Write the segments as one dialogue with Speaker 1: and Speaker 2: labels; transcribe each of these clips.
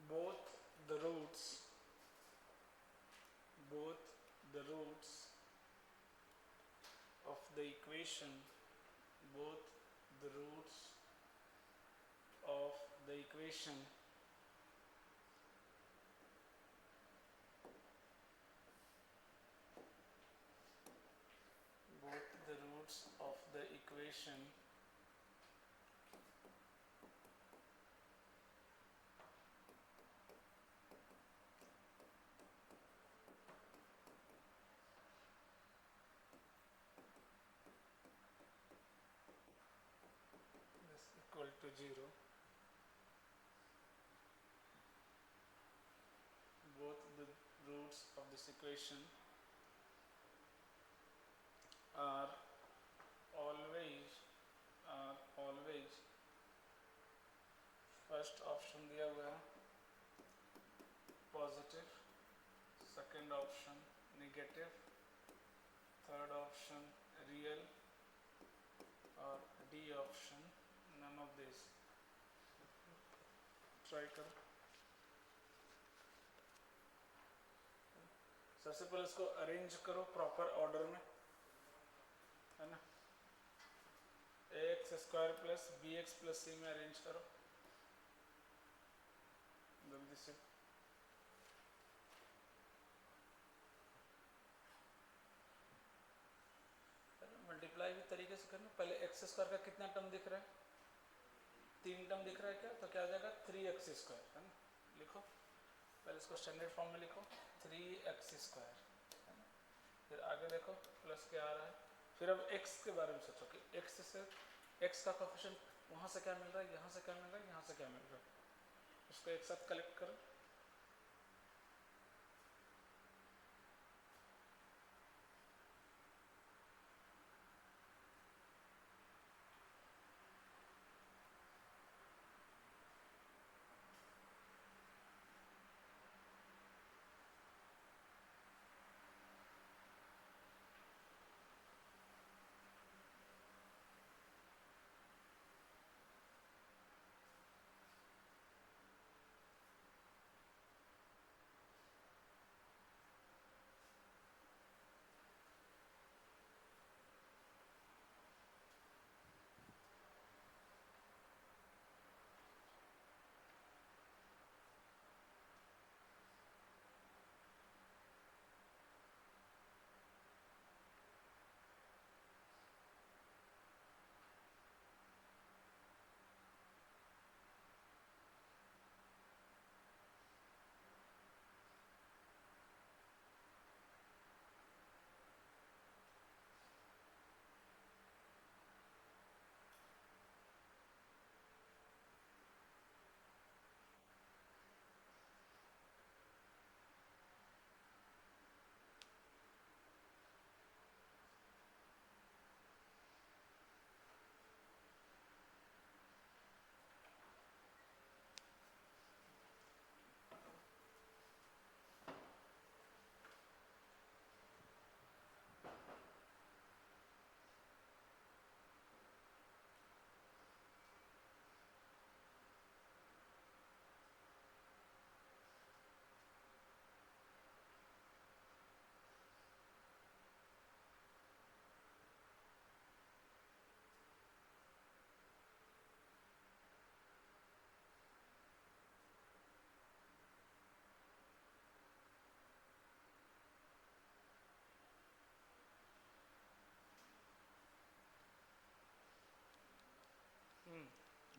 Speaker 1: both the roots of the equation both the roots of the equation both the roots of the equation is equal to 0. Both the roots of this equation are always first option दिया हुआ है positive, second option negative, third option real और D option none of this. Try करो। सबसे पहले इसको arrange करो proper order में, है ना। ax square plus b x plus c में अरेंज करो जल्दी से। मल्टीप्लाई भी तरीके से करना। पहले एक्स स्क्वायर का कितना टर्म दिख रहा है? 3 टर्म दिख रहा है क्या? तो क्या आ जाएगा 3x स्क्वायर, है ना। लिखो पहले इसको स्टैंडर्ड फॉर्म में लिखो 3x स्क्वायर, है ना। फिर आगे देखो प्लस क्या आ रहा है। फिर अब x के बारे में सोचो कि x से x का कोएफिशिएंट वहाँ से क्या मिल रहा है, यहाँ से क्या मिल रहा है, यहाँ से क्या मिल रहा है, उसको एक साथ कलेक्ट करो।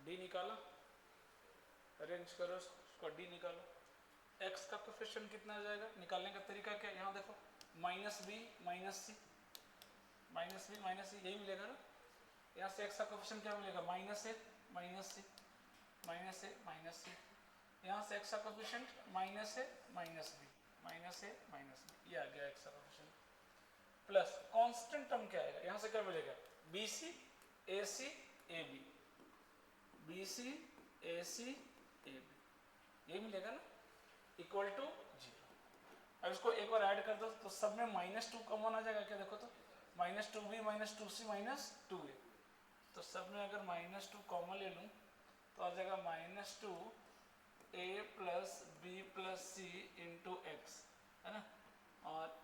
Speaker 1: डी निकालो, अरेंज करो उसको, डी निकालो। x का कोएफिशिएंट कितना आ जाएगा? निकालने का तरीका क्या है? यहाँ देखो माइनस बी माइनस सी यही मिलेगा ना। यहाँ से x का कोएफिशिएंट क्या मिलेगा? माइनस ए माइनस सी माइनस ए माइनस सी। यहाँ से x का कोएफिशिएंट माइनस ए माइनस बी ये आ गया x का कोएफिशिएंट। प्लस कांस्टेंट टर्म क्या आएगा? यहाँ से क्या मिलेगा? B C A C A B, B C A C A B, ये मिलेगा ना, इक्वल टू 0। अब इसको एक बार ऐड कर दो तो सब में -2 कॉमन आ जाएगा क्या? देखो तो -2b -2c -2a, तो सब में अगर -2 कॉमन ले लूँ तो आ जाएगा -2 A plus B plus C into x, है ना, और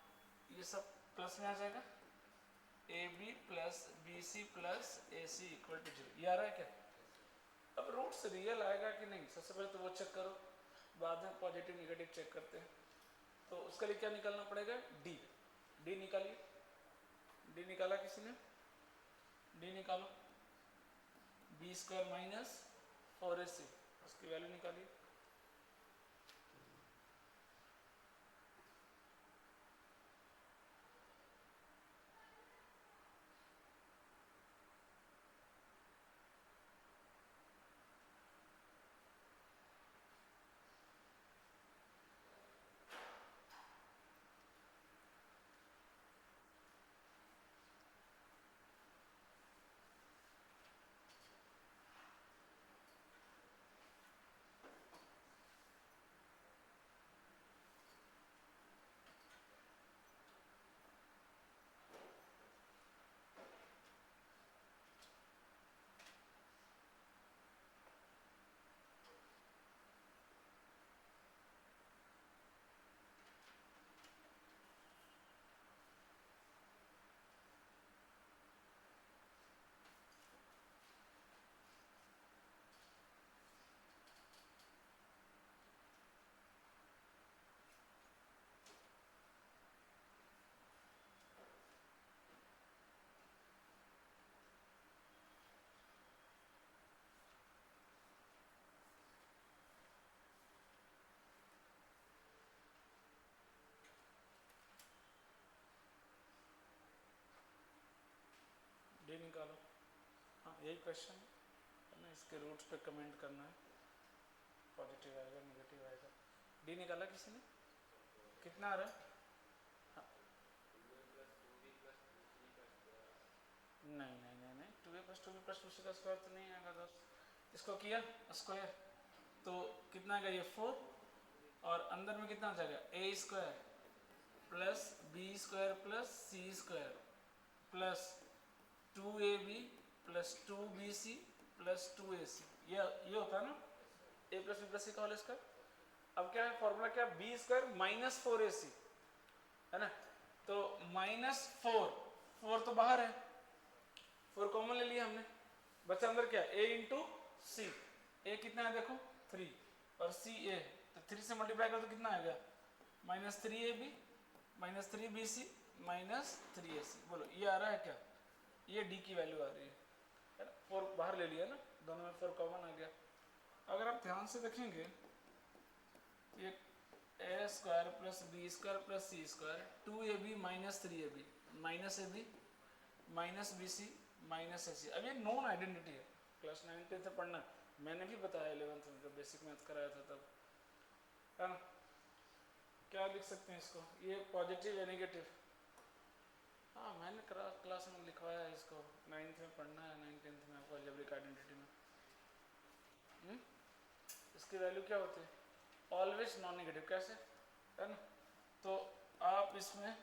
Speaker 1: ये सब प्लस में आ जाएगा, A B plus B C plus A C equal to 0। ये आ रहा है क्या? अब रूट्स रियल आएगा कि नहीं, सबसे पहले तो वो चेक करो, बाद में पॉजिटिव निगेटिव चेक करते हैं। तो उसके लिए क्या निकालना पड़ेगा? डी। डी निकालिए, डी निकाला किसी ने? डी निकालो, बी स्क्वायर माइनस 4ac, उसकी वैल्यू निकालिए। डी निकालो। हाँ यही क्वेश्चन है ना, इसके रूट्स पे कमेंट करना है, पॉजिटिव आएगा नेगेटिव आएगा। डी निकाला किसी ने? कितना आ रहा है? हाँ। नहीं नहीं नहीं नहीं, 2a plus 2b plus 2c का स्क्वायर तो नहीं आएगा दोस्त। इसको किया स्क्वायर तो कितना आएगा? ये 4, और अंदर में कितना आ जाएगा? A square plus B square plus C square plus 2ab plus 2bc plus 2ac। ये होता है ना a plus B plus c का होल स्क्वायर। अब क्या है फॉर्मूला? क्या? बी स्क्वायर माइनस 4ac, है ना, तो -4 तो बाहर है, 4 कॉमन ले लिया हमने, बचा अंदर क्या? a into C. a कितना है देखो? 3, और c a, तो 3 से मल्टीप्लाई कर तो कितना आएगा? -3ab minus 3bc minus 3ac। बोलो ये आ रहा है क्या? ये d की वैल्यू आ रही है ना, 4 बाहर ले लिया ना, दोनों में 4 कॉमन आ गया। अगर आप ध्यान से देखेंगे ये a square plus B square plus C square, 2ab minus 3ab minus ab minus bc minus ac। अब ये नॉन आइडेंटिटी है, क्लास 9 से पढ़ना, मैंने भी बताया 11th में जब बेसिक मैथ कराया था तब, है ना। क्या लिख सकते हैं इसको? ये पॉजिटिव या नेगेटिव? हाँ मैंने क्लास में लिखवाया है इसको, 9th में पढ़ना है, 9th 10th में आपको अलजेब्रिक आइडेंटिटी में। इसकी वैल्यू क्या होती है? Always non negative. कैसे? है ना, तो आप इसमें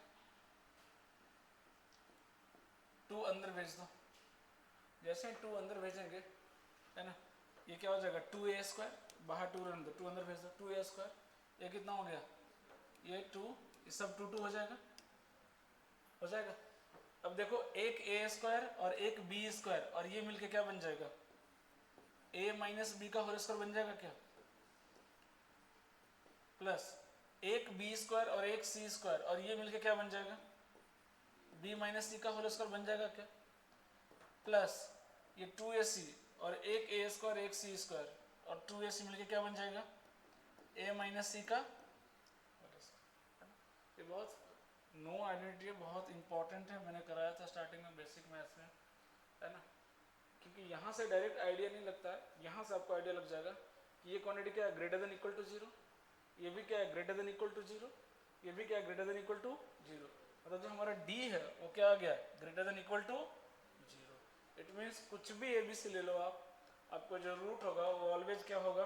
Speaker 1: 2 अंदर भेज दो, जैसे 2 अंदर भेजेंगे, है ना, ये क्या हो जाएगा? 2a स्क्वायर, बाहर 2 रहने दो, 2 अंदर भेज दो, 2a स्क्वायर, ये कितना हो गया? ये 2, ये सब 2 हो जाएगा, हो जाएगा। अब देखो एक a स्क्वायर और एक b स्क्वायर, और ये मिलके क्या बन जाएगा? a माइनस बी का होल स्क्वायर बन जाएगा क्या? प्लस एक b स्क्वायर और एक c स्क्वायर, और ये मिलके क्या बन जाएगा? b माइनस सी का होल स्क्वायर बन जाएगा क्या? प्लस ये 2ac और एक a स्क्वायर एक c स्क्वायर, और 2ac मिलके क्या बन जाएगा? a माइनस सी का। ये बहुत नो आइडेंटिटी है, बहुत इंपॉर्टेंट है, मैंने कराया था स्टार्टिंग में बेसिक मैथ्स में, है ना, क्योंकि यहाँ से डायरेक्ट आइडिया नहीं लगता है, यहाँ से आपको आइडिया लग जाएगा कि ये क्वांटिटी क्या है? ग्रेटर देन इक्वल टू 0, ये भी क्या है? ग्रेटर देन इक्वल टू 0, ये भी क्या है? Greater than equal to 0। मतलब जो हमारा d है वो क्या आ गया? Greater than equal to 0। It means कुछ भी abc ले लो आप, आपको जो रूट होगा वो ऑलवेज क्या होगा?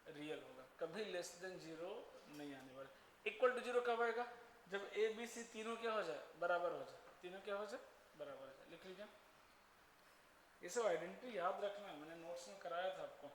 Speaker 1: रियल होगा, कभी लेस देन 0 नहीं आने वाला। इक्वल टू 0 कब आएगा? जब ए बी सी तीनों क्या हो जाए? बराबर हो जाए, तीनों क्या हो जाए? बराबर हो जाए। लिख लीजिए, ये सब आइडेंटिटी याद रखना है, मैंने नोट्स में कराया था आपको।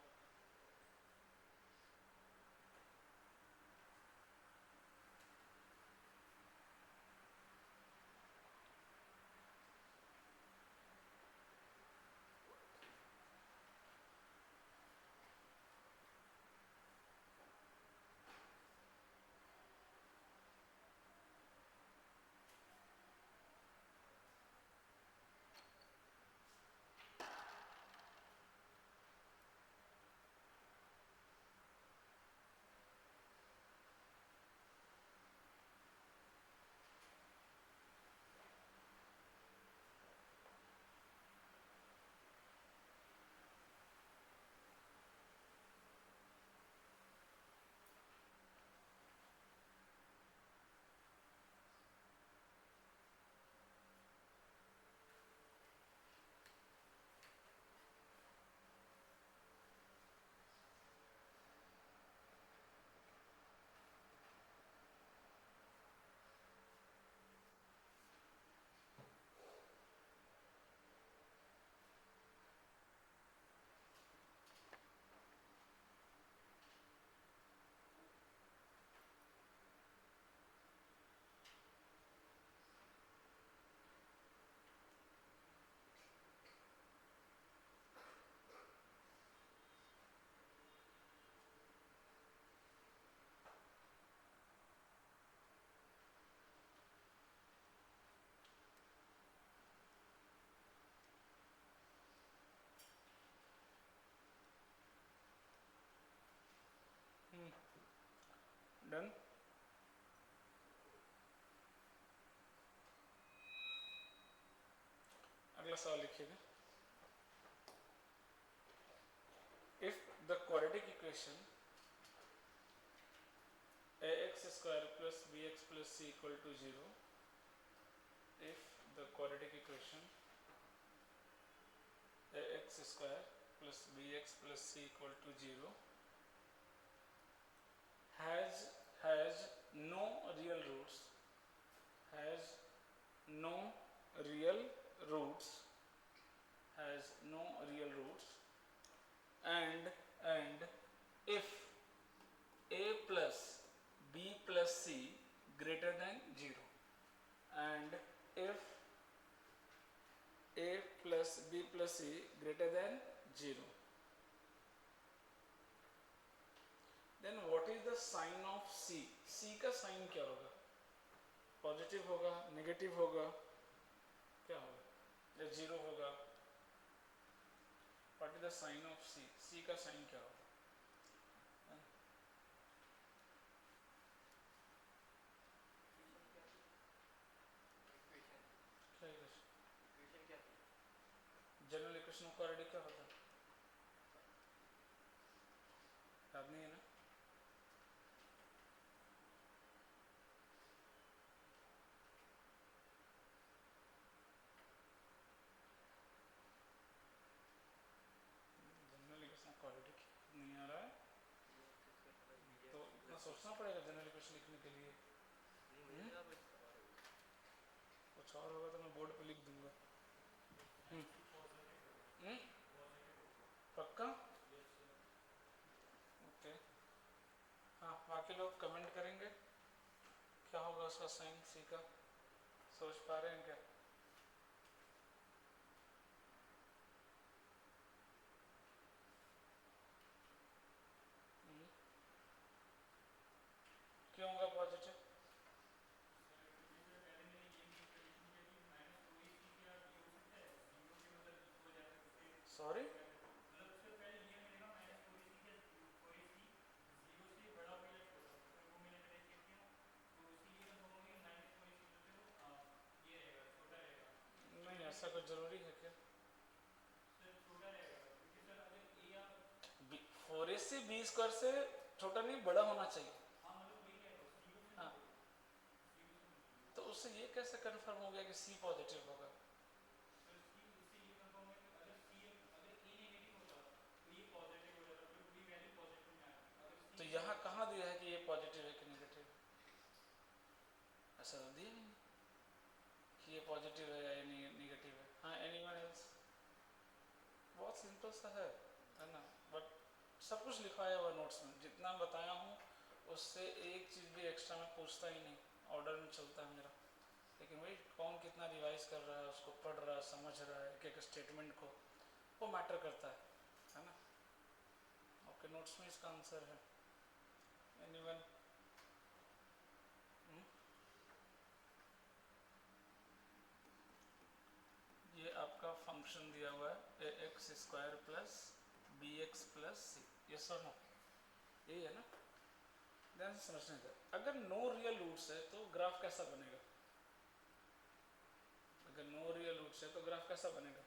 Speaker 1: डन। अगला सवाल लिखिएगा, if the quadratic equation ax square plus bx plus c equal to 0, if the quadratic equation ax square plus bx plus c equal to 0 has no real roots, has no real roots, has no real roots, and if a plus b plus c greater than 0, and if a plus b plus c greater than 0, then what is the sign of c? c का sign क्या होगा? Positive होगा, negative होगा, क्या होगा, या zero होगा? What is the sign of c? c का साइन क्या होगा? जनरल इक्वेशन ऑफ क्वाड्रेटिक क्या होता है? याद नहीं है ना? जनरल इक्वेशन ऑफ क्वाड्रेटिक नहीं आ रहा है तो इतना सोचना पड़ेगा जनरल इक्वेशन लिखने के लिए। कुछ और होगा तो मैं बोर्ड पे लिख दूंगा। पक्का? ओके, हाँ, बाकी लोग कमेंट करेंगे क्या होगा उसका साइन सी का, सोच पा रहे हैं क्या? क्यों होगा पॉजिटिव? सॉरी, नहीं ऐसा कुछ जरूरी है क्या? 4ac b स्क्वायर से छोटा नहीं, बड़ा होना चाहिए। हाँ, तो उससे ये कैसे कंफर्म हो गया कि c पॉजिटिव होगा? तो यहाँ कहाँ दिया है कि ये पॉजिटिव है कि नेगेटिव? ऐसा तो दिया नहीं कि ये पॉजिटिव है या ये नेगेटिव है। हाँ, एनीवन एल्स? बहुत सिंपल सा है ना, बट सब कुछ लिखवाया हुआ नोट्स में, जितना बताया हूँ उससे एक चीज़ भी एक्स्ट्रा में पूछता ही नहीं, ऑर्डर में चलता है मेरा। लेकिन भाई कौन कितना रिवाइज कर रहा है, उसको पढ़ रहा है, समझ रहा है एक एक स्टेटमेंट को, वो मैटर करता है ना। आपके नोट्स में इसका आंसर है। एनीवन? ये आपका फंक्शन दिया हुआ है a x square plus b x plus c, yes और नो? यही है ना? ध्यान से समझने का, अगर नो रियल रूट्स है तो ग्राफ कैसा बनेगा? अगर नो रियल रूट्स है तो ग्राफ कैसा बनेगा?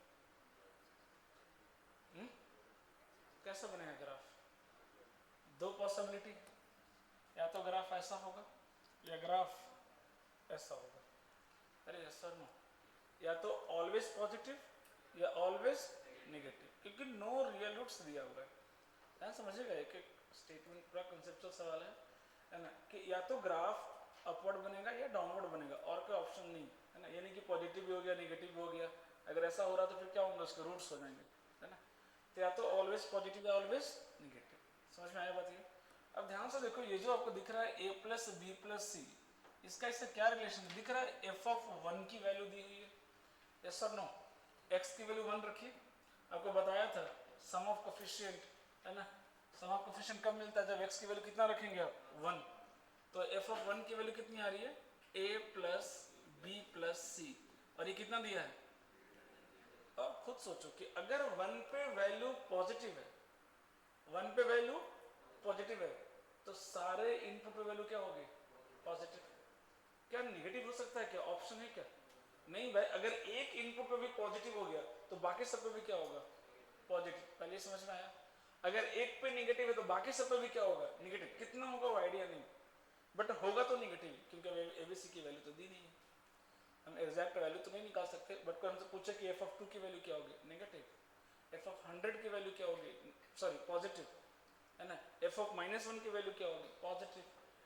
Speaker 1: कैसा बनेगा ग्राफ? दो पॉसिबिलिटी, या तो ग्राफ ऐसा होगा या ग्राफ ऐसा होगा। अरे यस और नो? या तो ऑलवेज पॉजिटिव या ऑलवेज नेगेटिव, क्योंकि नो रियल रूट्स दिया हुआ है। ध्यान समझिएगा, एक एक स्टेटमेंट पूरा कंसेप्चुअल सवाल है ना, कि या तो ग्राफ अपवर्ड बनेगा या डाउनवर्ड बनेगा, और कोई ऑप्शन नहीं है ना। यानी कि पॉजिटिव भी हो गया, नेगेटिव भी हो गया, अगर ऐसा हो रहा तो फिर क्या होंगे, उसके रूट्स हो जाएंगे, है ना। तो या तो ऑलवेज पॉजिटिव या ऑलवेज नेगेटिव। समझ में आया बात ये? अब ध्यान से देखो, ये जो आपको दिख रहा है a प्लस बी प्लस सी, इसका इससे क्या रिलेशन दिख रहा है? एफ ऑफ 1 की वैल्यू दी हुई है, यस और नो? x की वैल्यू 1 रखिए, आपको बताया था सम ऑफ कोफिशिएंट, है ना। सम ऑफ कोफिशिएंट कब मिलता है? जब x की वैल्यू कितना रखेंगे आप? 1। तो f ऑफ 1 की वैल्यू कितनी आ रही है? a प्लस बी प्लस सी, और ये कितना दिया है? अब खुद सोचो कि अगर 1 पे वैल्यू पॉजिटिव है, 1 पे वैल्यू पॉजिटिव है, तो सारे इनपुट पे वैल्यू क्या होगी? पॉजिटिव। क्या निगेटिव हो सकता है? क्या ऑप्शन है क्या? नहीं भाई, अगर एक इनपुट पे भी पॉजिटिव हो गया तो बाकी सब पे भी क्या होगा? पॉजिटिव। पहले समझ में आया? अगर एक पे निगेटिव है तो बाकी सब पे भी क्या होगा? निगेटिव। कितना होगा वो आइडिया नहीं, बट होगा तो निगेटिव, क्योंकि एबीसी की वैल्यू तो दी नहीं है, हम एग्जैक्ट वैल्यू तो नहीं निकाल सकते। बट कोई हमसे पूछे कि एफ ऑफ 2 की वैल्यू क्या होगी? नेगेटिव। एफ ऑफ 100 की वैल्यू क्या होगी? सॉरी पॉजिटिव, है ना। एफ ऑफ -1 की वैल्यू क्या होगी? पॉजिटिव।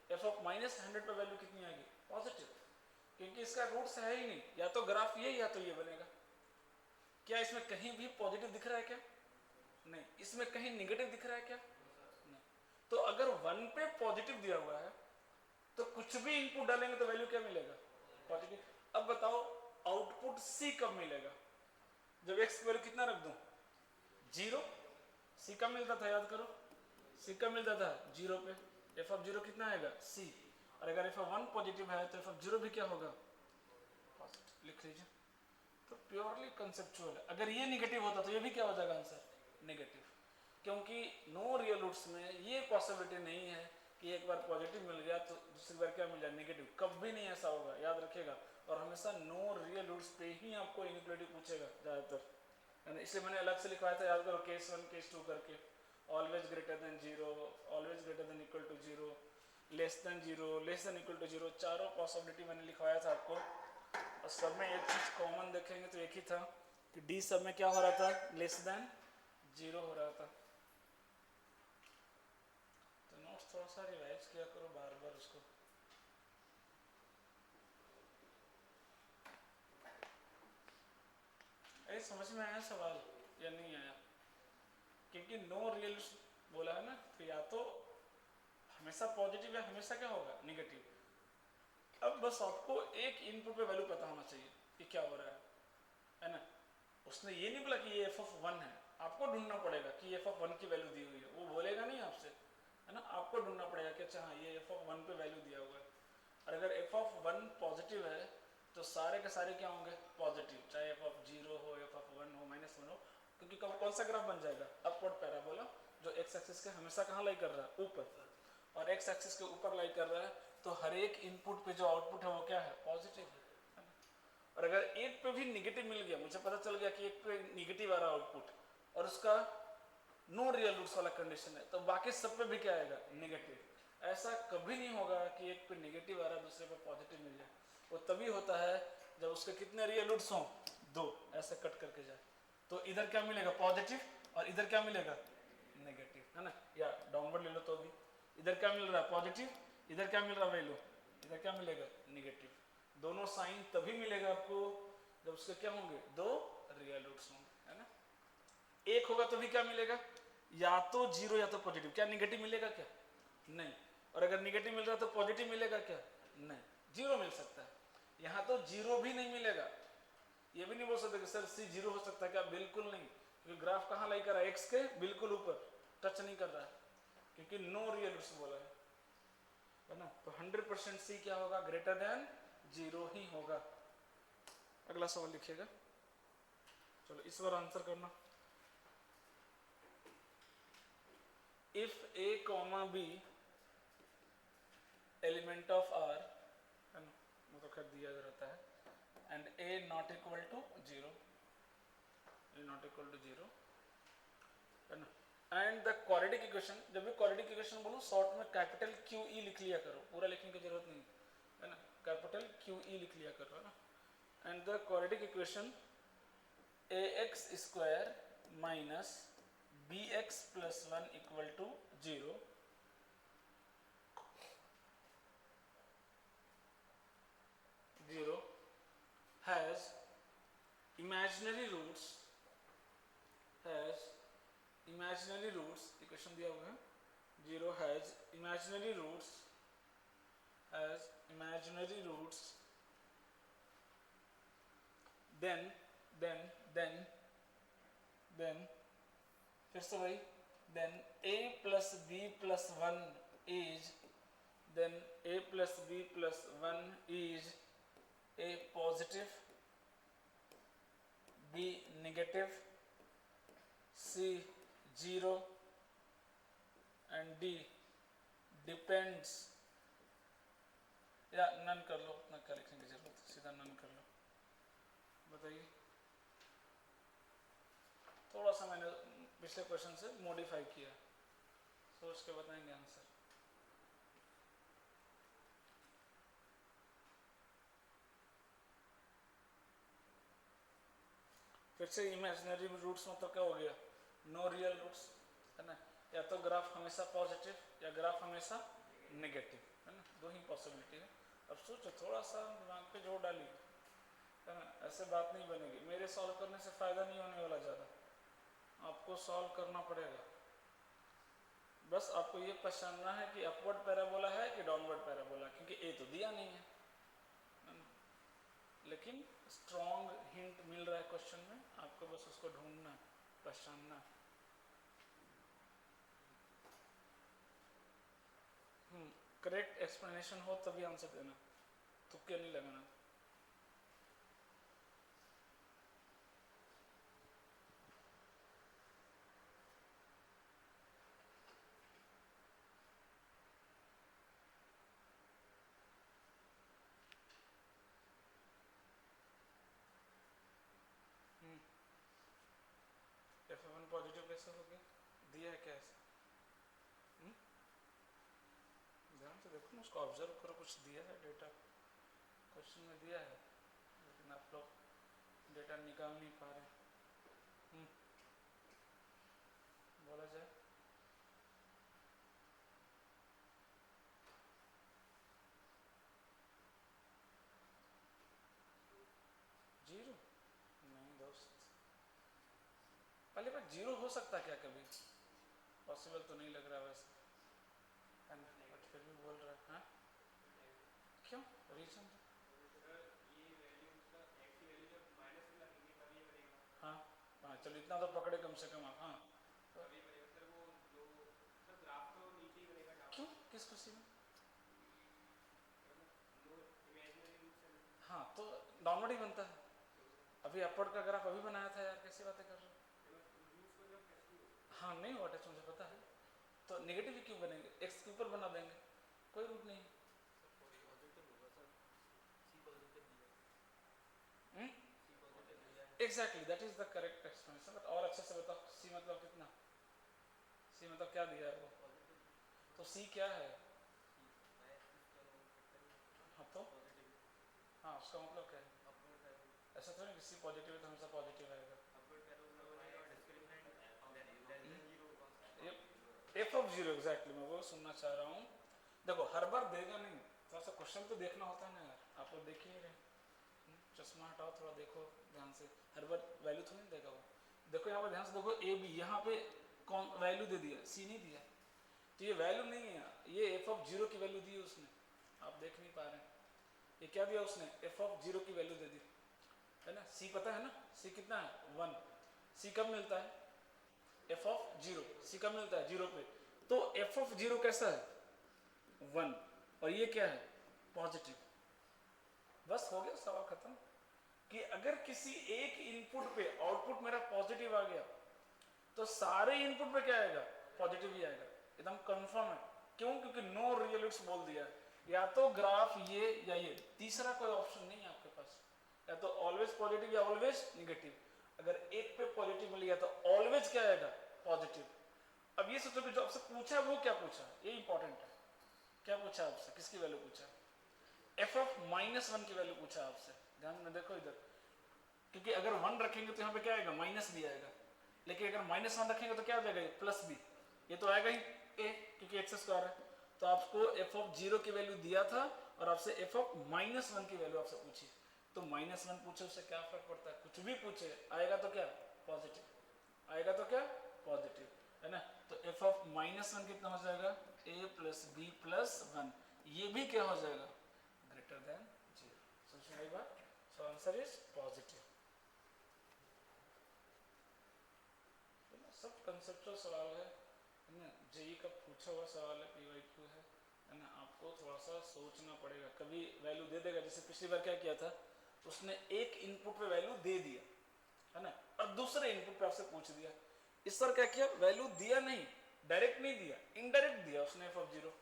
Speaker 1: एफ ऑफ -100 पे वैल्यू कितनी आएगी? पॉजिटिव, क्योंकि इसका रूट्स है ही नहीं, या तो ग्राफ ये या तो ये बनेगा। क्या इसमें कहीं भी पॉजिटिव दिख रहा है क्या? नहीं। इसमें कहीं निगेटिव दिख रहा है क्या? नहीं। तो अगर 1 पे पॉजिटिव दिया हुआ है तो कुछ भी इनपुट डालेंगे तो वैल्यू क्या मिलेगा? पॉजिटिव। अब बताओ आउटपुट सी कब मिलेगा? जब एक्स की वैल्यू कितना रख दूं? 0। सी कब मिलता था? याद करो, सी कब मिलता था? 0 पे। एफ ऑफ 0 कितना आएगा? सी। और अगर एफ ऑफ 1 पॉजिटिव है तो एफ ऑफ 0 भी क्या होगा? पॉजिटिव। लिख लीजिए। तो प्योरली कंसेप्चुअल है। अगर ये निगेटिव होता तो ये भी क्या हो जाएगा आंसर? नेगेटिव, क्योंकि नो रियल रूट्स में ये पॉसिबिलिटी नहीं है कि एक बार पॉजिटिव मिल गया तो दूसरी बार क्या मिल जाए? नेगेटिव। कभी नहीं ऐसा होगा, याद रखिएगा। और हमेशा नो रियल रूट्स पे ही आपको इनइक्वालिटी पूछेगा ज़्यादातर, है ना। इसलिए मैंने अलग से लिखवाया था, याद करो, केस 1 केस 2 करके। Always greater than 0, always greater than equal to 0, less than 0, less than equal to 0, चारों पॉसिबिलिटी मैंने लिखवाया था आपको। और सब में एक चीज़ कॉमन देखेंगे तो एक ही था कि डी सब में क्या हो रहा था? लेस देन 0 हो रहा था। तो नोट्स थोड़ा सा रिवाइज किया करो बार बार उसको। अरे समझ में आया सवाल या नहीं आया? क्योंकि नो रियल बोला है ना, तो या तो हमेशा पॉजिटिव या हमेशा क्या होगा? निगेटिव। अब बस आपको एक इनपुट पे वैल्यू पता होना चाहिए कि क्या हो रहा है ना। उसने ये नहीं बोला कि ये एफ ऑफ 1 है, आपको ढूंढना पड़ेगा कि एफ ऑफ 1 की वैल्यू दी हुई है, वो बोलेगा नहीं आपसे, है ना। आपको ढूंढना पड़ेगा कि अच्छा हाँ ये एफ ऑफ 1 पे वैल्यू दिया हुआ है। और अगर एफ ऑफ 1 पॉजिटिव है तो सारे के सारे क्या होंगे? पॉजिटिव, चाहे एफ ऑफ 0 हो, एफ ऑफ 1 हो, -1 हो, क्योंकि कौन सा ग्राफ बन जाएगा? अपवर्ड पैराबोला, जो एक्स एक्सिस के हमेशा कहाँ लाई कर रहा है? ऊपर। और एक्स एक्सिस के ऊपर लाई कर रहा है तो हर एक इनपुट पे जो आउटपुट है वो क्या है? पॉजिटिव है। और अगर एक पे भी निगेटिव मिल गया, मुझे पता चल गया कि एक पे निगेटिव आ रहा आउटपुट और उसका नो रियल रूट्स वाला कंडीशन है, तो बाकी सब पे भी क्या आएगा? निगेटिव। ऐसा कभी नहीं होगा कि एक पे निगेटिव आ रहा है दूसरे पे पॉजिटिव मिल जाए। वो तभी होता है जब उसके कितने रियल रूट्स हों? 2। ऐसे कट करके जाए तो इधर क्या मिलेगा? पॉजिटिव, और इधर क्या मिलेगा? नेगेटिव, है ना। या डाउनवर्ड ले लो तो भी इधर क्या मिल रहा है? पॉजिटिव। इधर क्या मिल रहा है वैल्यू? इधर क्या मिलेगा? निगेटिव। दोनों साइन तभी मिलेगा आपको जब उसके क्या होंगे? 2 रियल रूट्स होंगे, है ना। एक होगा तो भी क्या मिलेगा? या तो 0 या तो पॉजिटिव। क्या निगेटिव मिलेगा क्या? नहीं। और अगर निगेटिव मिल रहा है तो पॉजिटिव मिलेगा क्या? नहीं। 0 मिल सकता है। यहाँ तो 0 भी नहीं मिलेगा। ये भी नहीं बोल सकते कि सर सी 0 हो सकता है क्या? बिल्कुल नहीं, क्योंकि ग्राफ कहाँ लाई कर रहा है? एक्स के बिल्कुल ऊपर, टच नहीं कर रहा है, क्योंकि नो रियल रूट्स बोला है ना। तो 100% सी क्या होगा? ग्रेटर देन 0 ही होगा। अगला सवाल लिखिएगा। चलो इस बार आंसर करना। If A comma B element of R, है ना, मतलब खैर दिया रहता है, and A not equal to 0, A not equal to 0, है ना। एंड द क्वाड्रेटिक इक्वेशन, जब भी क्वाड्रेटिक इक्वेशन बोलूं शॉर्ट में कैपिटल क्यू ई लिख लिया करो, पूरा लिखने की जरूरत नहीं, है ना। कैपिटल क्यू ई लिख लिया करो, है ना। And the quadratic equation A x square minus B x plus 1 equal to 0 has imaginary roots, equation दिया हुआ है 0 has imaginary roots, then फिर से वही, then a plus b plus 1 is, then a plus b plus 1 is a positive, b negative, c 0 and d depends, या none कर लो, ना क्या लिखने की जरूरत, सीधा नन कर लो। बताइए, थोड़ा सा मैंने पिछले क्वेश्चन से मॉडिफाई किया, सोच के बताएंगे आंसर। फिर से इमेजिनरी रूट्स मतलब क्या हो गया, नो रियल रूट्स, है ना। या तो ग्राफ हमेशा पॉजिटिव या ग्राफ हमेशा नेगेटिव, है ना, दो ही पॉसिबिलिटी है। अब सोचो, थोड़ा सा दिमाग पे जोर डालिए, है ना, ऐसे बात नहीं बनेगी। मेरे सॉल्व करने से फ़ायदा नहीं होने वाला ज़्यादा, आपको सॉल्व करना पड़ेगा। बस आपको ये पहचानना है कि अपवर्ड पैराबोला है कि डाउनवर्ड पैराबोला, क्योंकि ए तो दिया नहीं है, लेकिन स्ट्रॉन्ग हिंट मिल रहा है क्वेश्चन में, आपको बस उसको ढूंढना है, पहचानना है। करेक्ट एक्सप्लेनेशन हो तभी आंसर देना, तुक्के नहीं लगाना। F1 पॉजिटिव कैसे हो गया, दिया है क्या ऐसे? ध्यान से देखो ना, उसको ऑब्जर्व करो, कुछ दिया है डेटा क्वेश्चन में दिया है, लेकिन आप लोग डेटा निकाल नहीं पा रहे। बोला जाए, जीरो नहीं दोस्त, पहले बार जीरो हो सकता क्या कभी, पॉसिबल तो नहीं लग रहा वैसे, बट फिर भी बोल रहा है। हाँ क्यों, रीजन? हाँ हाँ, चलो इतना तो पकड़े कम से कम आप। हाँ क्यों, किस खुशी में? हाँ तो डाउनवर्ड ही बनता है, अभी अपवर्ड का ग्राफ अभी बनाया था यार, कैसी बातें कर रहे हो? हाँ नहीं हुआ टच, मुझे पता है, तो नेगेटिव क्यों बनेंगे, एक्स के ऊपर बना देंगे, कोई रूट नहीं। Exactly, that is the correct explanation, but और अच्छे से बताओ, सी मतलब कितना, सी मतलब क्या दिया है वो, तो सी क्या है? हाँ तो हाँ, उसका मतलब क्या है? ऐसा थोड़ी कि सी पॉजिटिव है तो हमेशा पॉजिटिव आएगा। एफ ऑफ जीरो, एग्जैक्टली मैं वो सुनना चाह रहा हूँ। देखो हर बार देगा नहीं, थोड़ा सा क्वेश्चन तो देखना होता है ना यार, आप लोग देख ही रहे, चश्मा हटाओ थोड़ा देखो ध्यान से, हर बार वैल्यू थोड़ी नहीं देगा वो। देखो यहाँ पर ध्यान से देखो, ए बी यहाँ पे कौन वैल्यू दे दिया, सी नहीं दिया, तो ये वैल्यू नहीं है, ये एफ ऑफ जीरो की वैल्यू दी है उसने, आप देख नहीं पा रहे हैं, ये क्या दिया उसने, एफ ऑफ जीरो की वैल्यू दे दी, है ना। सी पता है ना, सी कितना है, वन, सी कब मिलता है, एफ ऑफ जीरो, सी कब मिलता है, जीरो पे, तो एफ ऑफ जीरो कैसा है, वन, और ये क्या है, पॉजिटिव, बस हो गया सवाल खत्म। कि अगर किसी एक इनपुट पे आउटपुट मेरा पॉजिटिव आ गया, तो सारे इनपुट पे क्या आएगा, पॉजिटिव ही आएगा, एकदम कंफर्म है। क्यों, क्योंकि नो रियलिट्स बोल दिया है, या तो ग्राफ ये या ये, तीसरा कोई ऑप्शन नहीं है आपके पास, या तो ऑलवेज पॉजिटिव या ऑलवेज निगेटिव, अगर एक पे पॉजिटिव मिल गया तो ऑलवेज क्या आएगा, पॉजिटिव। अब ये सोचो कि जो आपसे पूछा वो क्या पूछा, ये इंपॉर्टेंट है, क्या पूछा आपसे, किसकी वैल्यू पूछा, एफ ऑफ माइनस वन की वैल्यू पूछा आपसे, ध्यान में देखो इधर, क्योंकि अगर वन रखेंगे तो यहाँ पे क्या आएगा, माइनस बी आएगा, लेकिन अगर माइनस वन रखेंगे तो क्या हो जाएगा, प्लस बी, ये तो आएगा ही ए, क्योंकि एक्स स्क्वायर है। तो आपको एफ ऑफ जीरो की वैल्यू दिया था और आपसे एफ ऑफ माइनस वन की वैल्यू आपसे पूछी, तो माइनस वन पूछे उससे क्या फर्क पड़ता है, कुछ भी पूछे आएगा तो क्या, पॉजिटिव, आएगा तो क्या, पॉजिटिव, है ना। तो एफ ऑफ माइनस वन कितना हो जाएगा, ए प्लस बी प्लस वन, ये भी क्या हो जाएगा, ग्रेटर देन जीरो, समझ में आई बात, सो आंसर इज पॉजिटिव। सब कंसेप्चुअल सवाल है ना, जेई का पूछा हुआ सवाल है, पीवाईक्यू है ना, आपको थोड़ा सा सोचना पड़ेगा, कभी वैल्यू दे देगा, जैसे पिछली बार क्या किया था, उसने एक इनपुट पे वैल्यू दे दिया, है ना, और दूसरे इनपुट पे आपसे पूछ दिया, इस बार क्या किया, वैल्यू दिया नहीं, डायरेक्ट नहीं दिया, इनडायरेक्ट दिया उसने एफ ऑफ जीरो,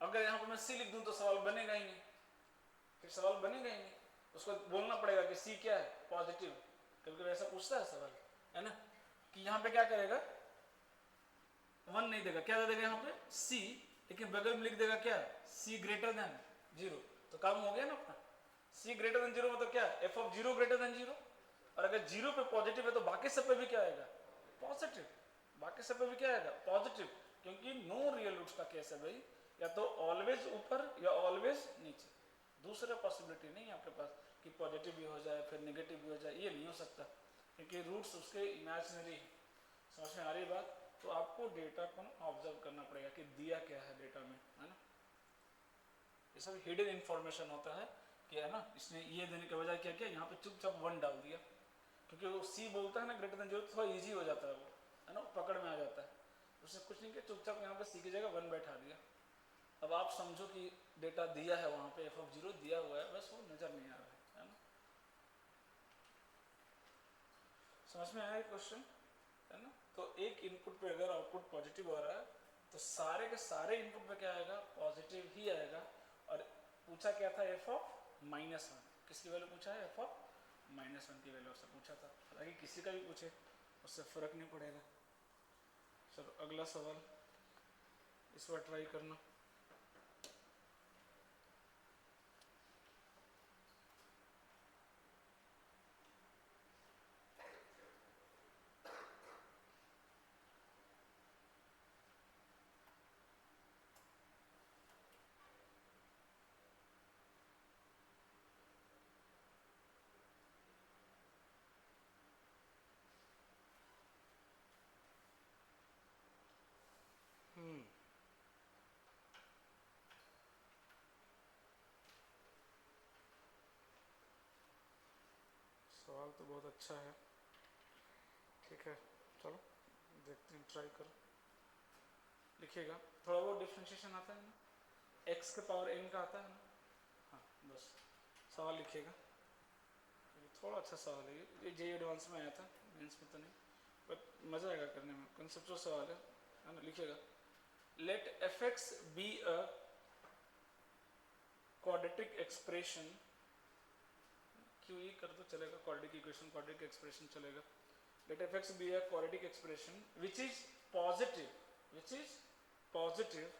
Speaker 1: अगर यहाँ पे मैं सी लिख दूं तो सवाल बनेगा ही नहीं, फिर सवाल बनेगा ही नहीं, उसको बोलना पड़ेगा कि सी क्या है, पॉजिटिव। कभी ऐसा पूछता है सवाल, है ना, कि यहाँ पे क्या करेगा, 1 नहीं देगा, क्या दे देगा यहाँ पे सी, लेकिन बगल में लिख देगा क्या, सी ग्रेटर देन 0, तो काम हो गया ना अपना। सी ग्रेटर देन 0 मतलब क्या, एफ ऑफ 0 ग्रेटर देन 0, और अगर 0 पे पॉजिटिव है तो बाकी सब पे भी क्या आएगा, पॉजिटिव, बाकी सब पे भी क्या आएगा, पॉजिटिव, क्योंकि नो रियल रूट्स का केस है भाई, या तो ऑलवेज ऊपर या ऑलवेज नीचे, दूसरा पॉसिबिलिटी नहीं है आपके पास कि पॉजिटिव भी हो जाए फिर नेगेटिव भी हो जाए, ये नहीं हो सकता, क्योंकि रूट्स उसके इमेजिनरी है। समझ में आ रही बात? तो आपको डेटा को ऑब्जर्व करना पड़ेगा कि दिया क्या है डेटा में, है ना, ये सब हिडन इंफॉर्मेशन होता है कि, है ना, इसने ये देने के बजाय क्या किया, यहाँ पे चुपचाप 1 डाल दिया, क्योंकि वो सी बोलता है ना ग्रेटर देन 0, थोड़ा इजी हो जाता है वो, है ना, पकड़ में आ जाता है, उसने कुछ नहीं किया, चुपचाप यहाँ पे सी की जगह 1 बैठा दिया। अब आप समझो कि डेटा दिया है वहाँ पे, एफ ऑफ 0 दिया हुआ है, बस वो नजर नहीं आ रहा है ना, समझ में आया क्वेश्चन, है ना। तो एक इनपुट पे अगर आउटपुट पॉजिटिव आ रहा है तो सारे के सारे इनपुट पे क्या आएगा, पॉजिटिव ही आएगा। और पूछा क्या था, एफ ऑफ -1, किसकी वैल्यू पूछा है, एफ ऑफ -1 की वैल्यू से पूछा था, हालांकि किसी का भी पूछे उससे फर्क नहीं पड़ेगा। चलो अगला सवाल, इस बार ट्राई करना। सवाल तो बहुत अच्छा है, ठीक है, चलो देखते हैं, ट्राई करो, लिखिएगा। थोड़ा बहुत डिफ्रेंशिएशन आता है ना, एक्स के पावर n का आता है ना, हाँ बस सवाल लिखिएगा, थोड़ा अच्छा सवाल है ये जे एडवांस में आया था, मेंस में तो नहीं, बट मज़ा आएगा करने में, कंसेप्चुअल सवाल है ना, लिखिएगा। Let F X be a quadratic expression, क्यों ये कर दो चलेगा, क्वाड्रेटिक इक्वेशन, क्वाड्रेटिक एक्सप्रेशन चलेगा। Let F X be a quadratic expression which is positive, which is positive,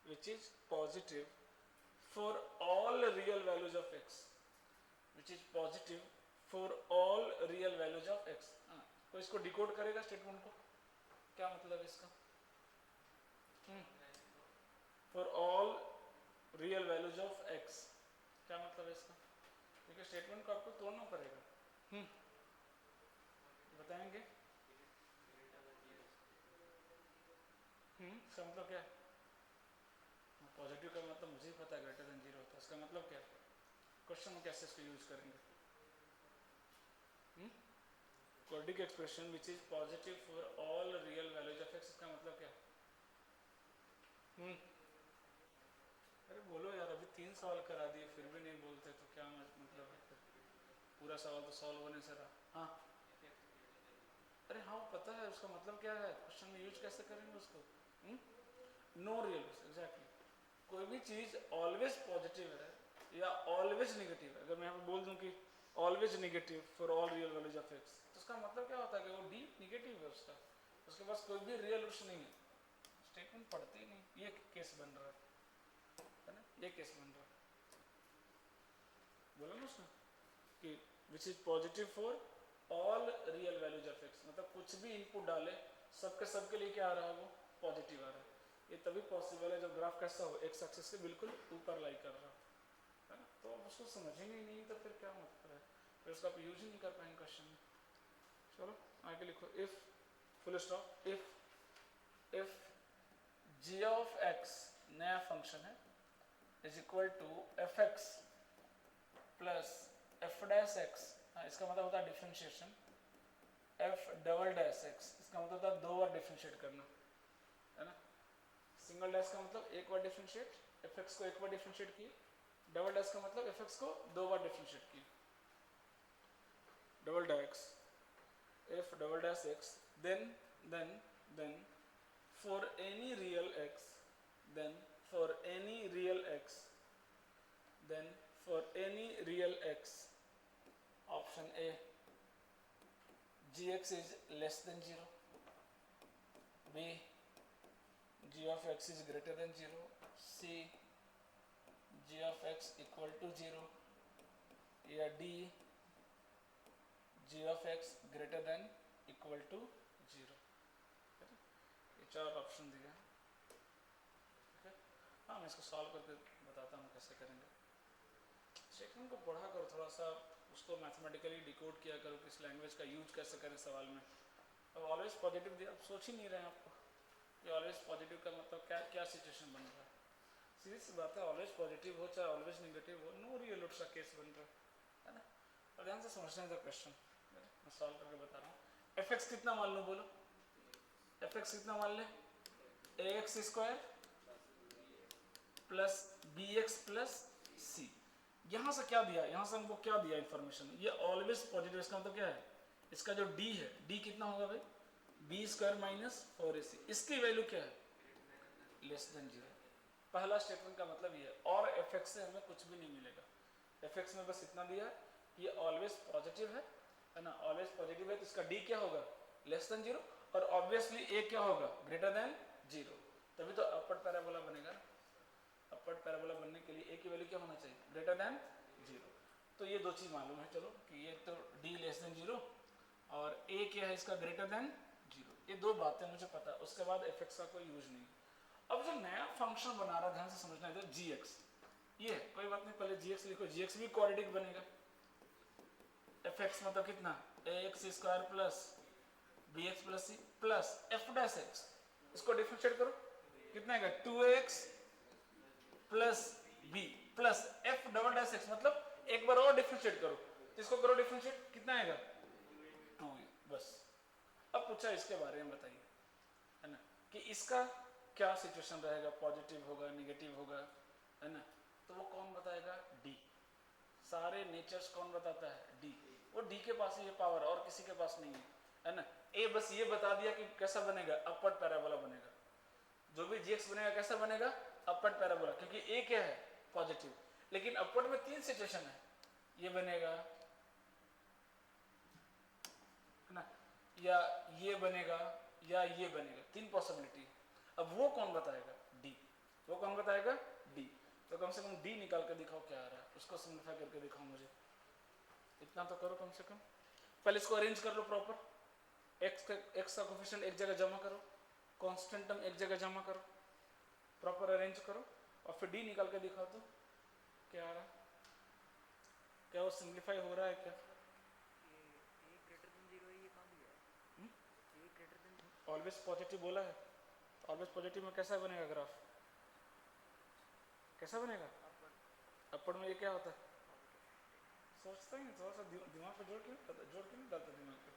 Speaker 1: which is positive for all real values of x, which is positive for all real values of x। तो इसको decode करेगा statement को, क्या मतलब है इसका, for all real values of x, क्या मतलब है इसका, क्योंकि स्टेटमेंट को आपको तोड़ना पड़ेगा, बताएंगे, इसका मतलब क्या है, पॉजिटिव का मतलब मुझे ही पता है, ग्रेटर देन 0 होता है, इसका मतलब क्या है, क्वेश्चन में कैसे इसको यूज करेंगे, quadratic expression which is positive for all real values of x, इसका मतलब क्या है, अरे बोलो यार, अभी 3 सवाल करा दिए फिर भी नहीं बोलते तो क्या मतलब है फिर, पूरा सवाल तो सॉल्व होने से रहा। हाँ अरे हाँ पता है उसका मतलब क्या है, क्वेश्चन में यूज कैसे करेंगे उसको, नो रियल, एग्जैक्टली, कोई भी चीज़ ऑलवेज पॉजिटिव है या ऑलवेज नेगेटिव है, अगर मैं यहाँ पे बोल दूँ कि always negative for all real values of x, तो उसका मतलब क्या होता है कि वो डी नेगेटिव है उसका, उसके पास कोई भी रियल रूट्स नहीं है, स्टेटमेंट पढ़ते ही नहीं, ये केस बन रहा है ना, ये केस बन रहा है, बोला ना उसने कि विच is positive for all real values of x, मतलब कुछ भी इनपुट डाले सबके लिए क्या आ रहा है, वो पॉजिटिव आ रहा है। ये तभी पॉसिबल है जब ग्राफ कैसा हो, एक्स एक्सिस के बिल्कुल ऊपर लाई कर रहा है ना, तो आप उसको समझेंगे ही नहीं तो फिर क्या मतलब है, फिर उसका आप यूज ही नहीं कर पाएंगे क्वेश्चन में। चलो आगे लिखो, if full stop, if g of x नया फंक्शन है is equal to F X plus F dash X, इसका मतलब होता है differentiation, F double dash X, इसका मतलब होता है 2 बार डिफ्रेंशिएट करना, है ना, सिंगल डैश का मतलब एक बार डिफरेंशिएट, एफ एक्स को एक बार डिफरेंशिएट की, डबल डैश का मतलब एफ एक्स को 2 बार डिफरेंशिएट की, double dash F double dash X, then for any real X, then for any real x, then for any real x, option A, gx is less than 0, B, g of x is greater than 0, C, g of x equal to 0, या D, g of x greater than equal to 0. ये 4 option दिए हैं. हाँ, मैं इसको solve करके बताता हूँ कैसे करेंगे. सेकंड को पढ़ा करो थोड़ा सा, उसको मैथमेटिकली डिकोड किया करो कि इस लैंग्वेज का यूज कैसे करें सवाल में. अब ऑलवेज पॉजिटिव दिया, अब सोच ही नहीं रहे हैं आपको कि ऑलवेज पॉजिटिव का मतलब क्या क्या सिचुएशन बन रहा है. सीधी सी बात है, ऑलवेज पॉजिटिव हो चाहे ऑलवेज नेगेटिव हो, नो रियल सा केस बन रहा है ना. और ध्यान से समझना है क्वेश्चन, मैं सॉल्व करके बता रहा हूँ. एफ एक्स कितना मान लो, बोलो एफ एक्स कितना मान ले, a x square plus b x plus c. यहाँ से क्या दिया, यहाँ से हमको क्या दिया इंफॉर्मेशन, ये ऑलवेज पॉजिटिव. इसका मतलब क्या है, इसका जो डी है, डी कितना होगा भाई, बी स्क्वायर माइनस 4ac. इसकी वैल्यू क्या है, लेस देन 0. पहला स्टेटमेंट का मतलब ये है. और एफ एक्स से हमें कुछ भी नहीं मिलेगा. एफ एक्स में बस इतना दिया है, ये ऑलवेज पॉजिटिव है ना, ऑलवेज पॉजिटिव है, तो इसका डी क्या होगा, लेस देन 0. और ऑब्वियसली ए क्या होगा, ग्रेटर देन 0. तभी तो अपर पैराबोला बनेगा ना. अपर पैराबोला बनने के लिए ए की वैल्यू क्या होना चाहिए, ग्रेटर देन 0. तो ये दो चीज मालूम है, चलो कि ये तो डी लेस देन 0 और ए क्या है इसका, ग्रेटर देन 0. ये दो बातें मुझे पता है. उसके बाद एफ एक्स का कोई यूज नहीं. अब जो नया फंक्शन बना रहा है, ध्यान से समझना है, जी एक्स, ये कोई बात नहीं, पहले जी एक्स लिखो. जी एक्स भी क्वाड्रेटिक बनेगा. एफ एक्स मतलब कितना, a x square plus b x plus c plus F dash x. इसको डिफरेंशिएट करो, कितना आएगा, 2x plus B plus f double dash x. मतलब एक बार और डिफरेंशिएट करो, इसको करो डिफरेंशिएट, कितना आएगा, 2. बस. अब पूछा इसके बारे में बताइए, है ना, कि इसका क्या सिचुएशन रहेगा, पॉजिटिव होगा नेगेटिव होगा, है ना. तो वो कौन बताएगा, डी. सारे नेचर्स कौन बताता है, डी. वो डी के पास ही है पावर, और किसी के पास नहीं है ना. ए बस ये बता दिया कि कैसा बनेगा, अपवर्ड पैराबोला बनेगा. जो भी जीएक्स बनेगा कैसा बनेगा, अपवर्ड पैराबोला, क्योंकि ए क्या है, पॉजिटिव. लेकिन अपवर्ड में 3 सिचुएशन है, ये बनेगा है ना, या ये बनेगा, या ये बनेगा. 3 पॉसिबिलिटी. अब वो कौन बताएगा, डी. वो कौन बताएगा, डी. तो कम से कम डी निकाल कर दिखाओ क्या आ रहा है, उसको सिंप्लीफाई करके दिखाओ मुझे. इतना तो करो कम से कम. पहले इसको अरेंज कर लो प्रॉपर. एक्स का कोफिशिएंट एक जगह जमा करो, कांस्टेंट टर्म एक जगह जमा करो, प्रॉपर अरेंज करो, और फिर डी निकाल के दिखाओ तो क्या आ रहा है. क्या वो सिंप्लीफाई हो रहा है क्या, ऑलवेज पॉजिटिव बोला है. ऑलवेज पॉजिटिव में कैसा बनेगा ग्राफ, कैसा बनेगा, अपवर्ड में ये क्या होता है. सोचता ही नहीं, थोड़ा सा दिमाग पे जोड़ के नहीं डालता दिमाग पे.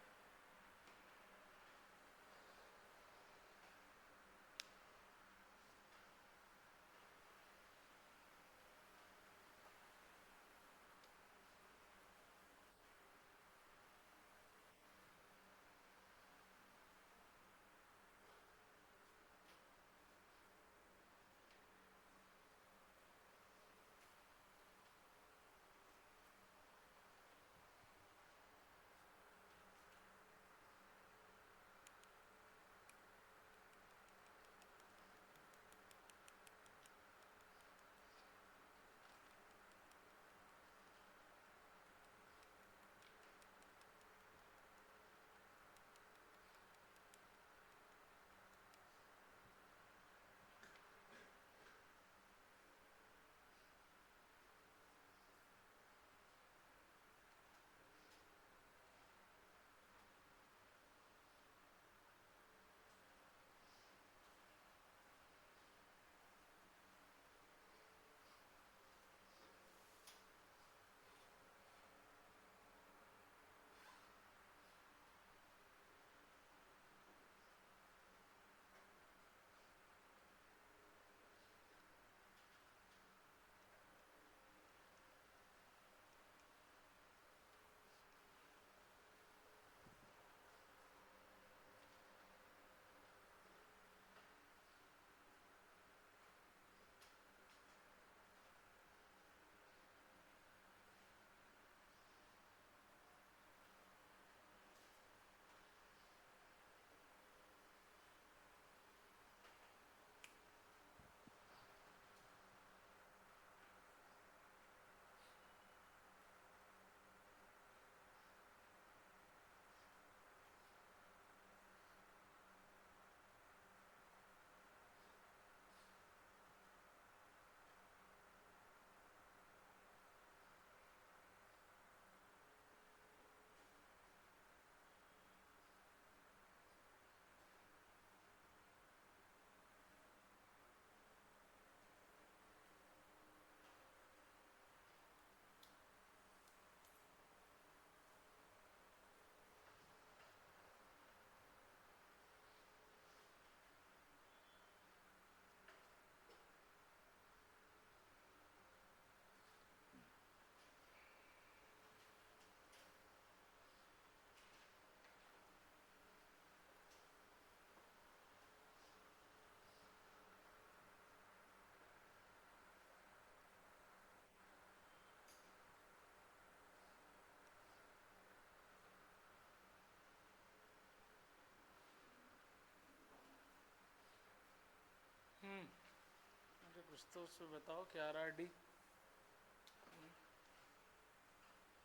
Speaker 1: कुछ तो उसमें बताओ क्या आ रहा है डी।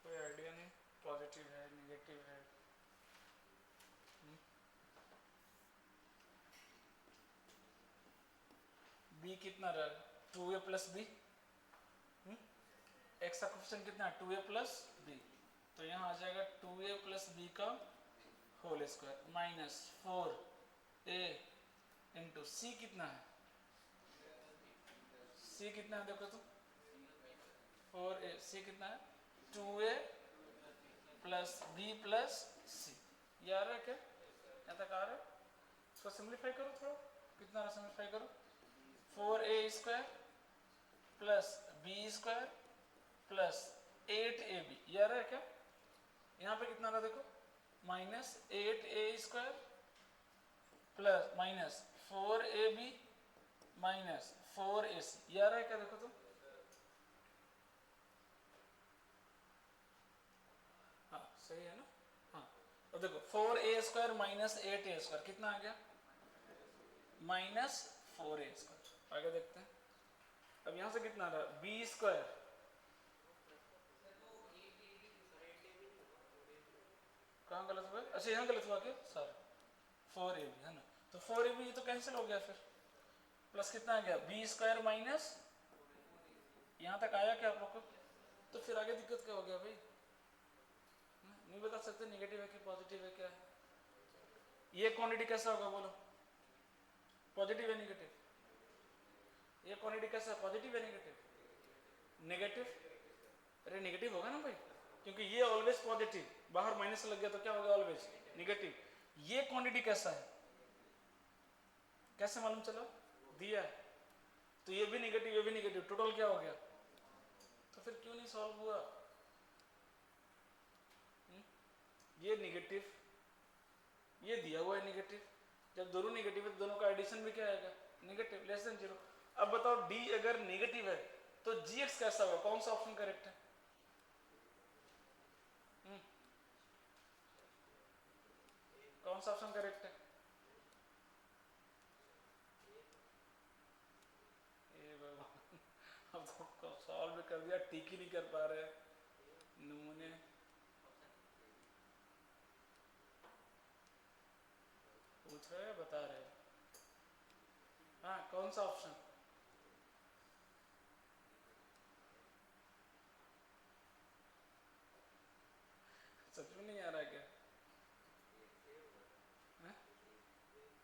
Speaker 1: कोई आइडिया नहीं, पॉजिटिव है निगेटिव है। बी कितना रहा, 2a प्लस बी, एक्स का कोफिशिएंट कितना है 2a प्लस बी, तो यहाँ आ जाएगा 2a प्लस बी का whole square minus 4a into c कितना है, सी कितना है देखो तो 4a, सी कितना है 2a प्लस बी प्लस सी, ये आ रहा है क्या, यहाँ तक आ रहा है। इसको सिंप्लीफाई करो थोड़ा, कितना सिंप्लीफाई करो 4a square plus B square plus 8ab, ये आ रहा है क्या। यहाँ पे कितना रहा देखो minus 8a square plus minus 4ab minus 4ac, ये आ रहा है क्या देखो तो। हाँ सही है ना। हाँ और देखो 4a square minus 8a square कितना आ गया माइनस 4a स्क्वायर। आगे देखते हैं, अब यहाँ से कितना आ रहा बी स्क्वायर, कहाँ गलत हुआ, अच्छा यहाँ गलत हुआ क्या सर, 4ab है ना, तो 4ab ये तो कैंसिल हो गया, फिर प्लस कितना आ गया बी स्क्वायर माइनस, यहाँ तक आया क्या आप लोग को, तो फिर आगे दिक्कत क्या हो गया भाई, नहीं बता सकते नेगेटिव है कि पॉजिटिव है क्या है। ये क्वांटिटी कैसा होगा बोलो, पॉजिटिव है नेगेटिव, ये क्वांटिटी कैसा है पॉजिटिव है नेगेटिव, नेगेटिव, अरे नेगेटिव होगा ना भाई, क्योंकि ये ऑलवेज पॉजिटिव, बाहर माइनस लग गया तो क्या होगा ऑलवेज नेगेटिव। ये क्वांटिटी कैसा है, कैसे मालूम चला, दिया है, तो ये भी नेगेटिव ये भी नेगेटिव, टोटल क्या हो गया, तो फिर क्यों नहीं सॉल्व हुआ। ये नेगेटिव, ये दिया हुआ है नेगेटिव, जब दोनों नेगेटिव है तो दोनों का एडिशन भी क्या आएगा नेगेटिव, लेस देन 0। अब बताओ डी अगर नेगेटिव है तो जीएक्स कैसा होगा, कौन सा ऑप्शन करेक्ट है, कौन सा ऑप्शन करेक्ट है, ये भगवान, अब तो सॉल्व भी कर दिया, ठीक ही नहीं कर पा रहे नमूने। पूछ रहे बता रहे, हाँ कौन सा ऑप्शन, सच में नहीं आ रहा क्या,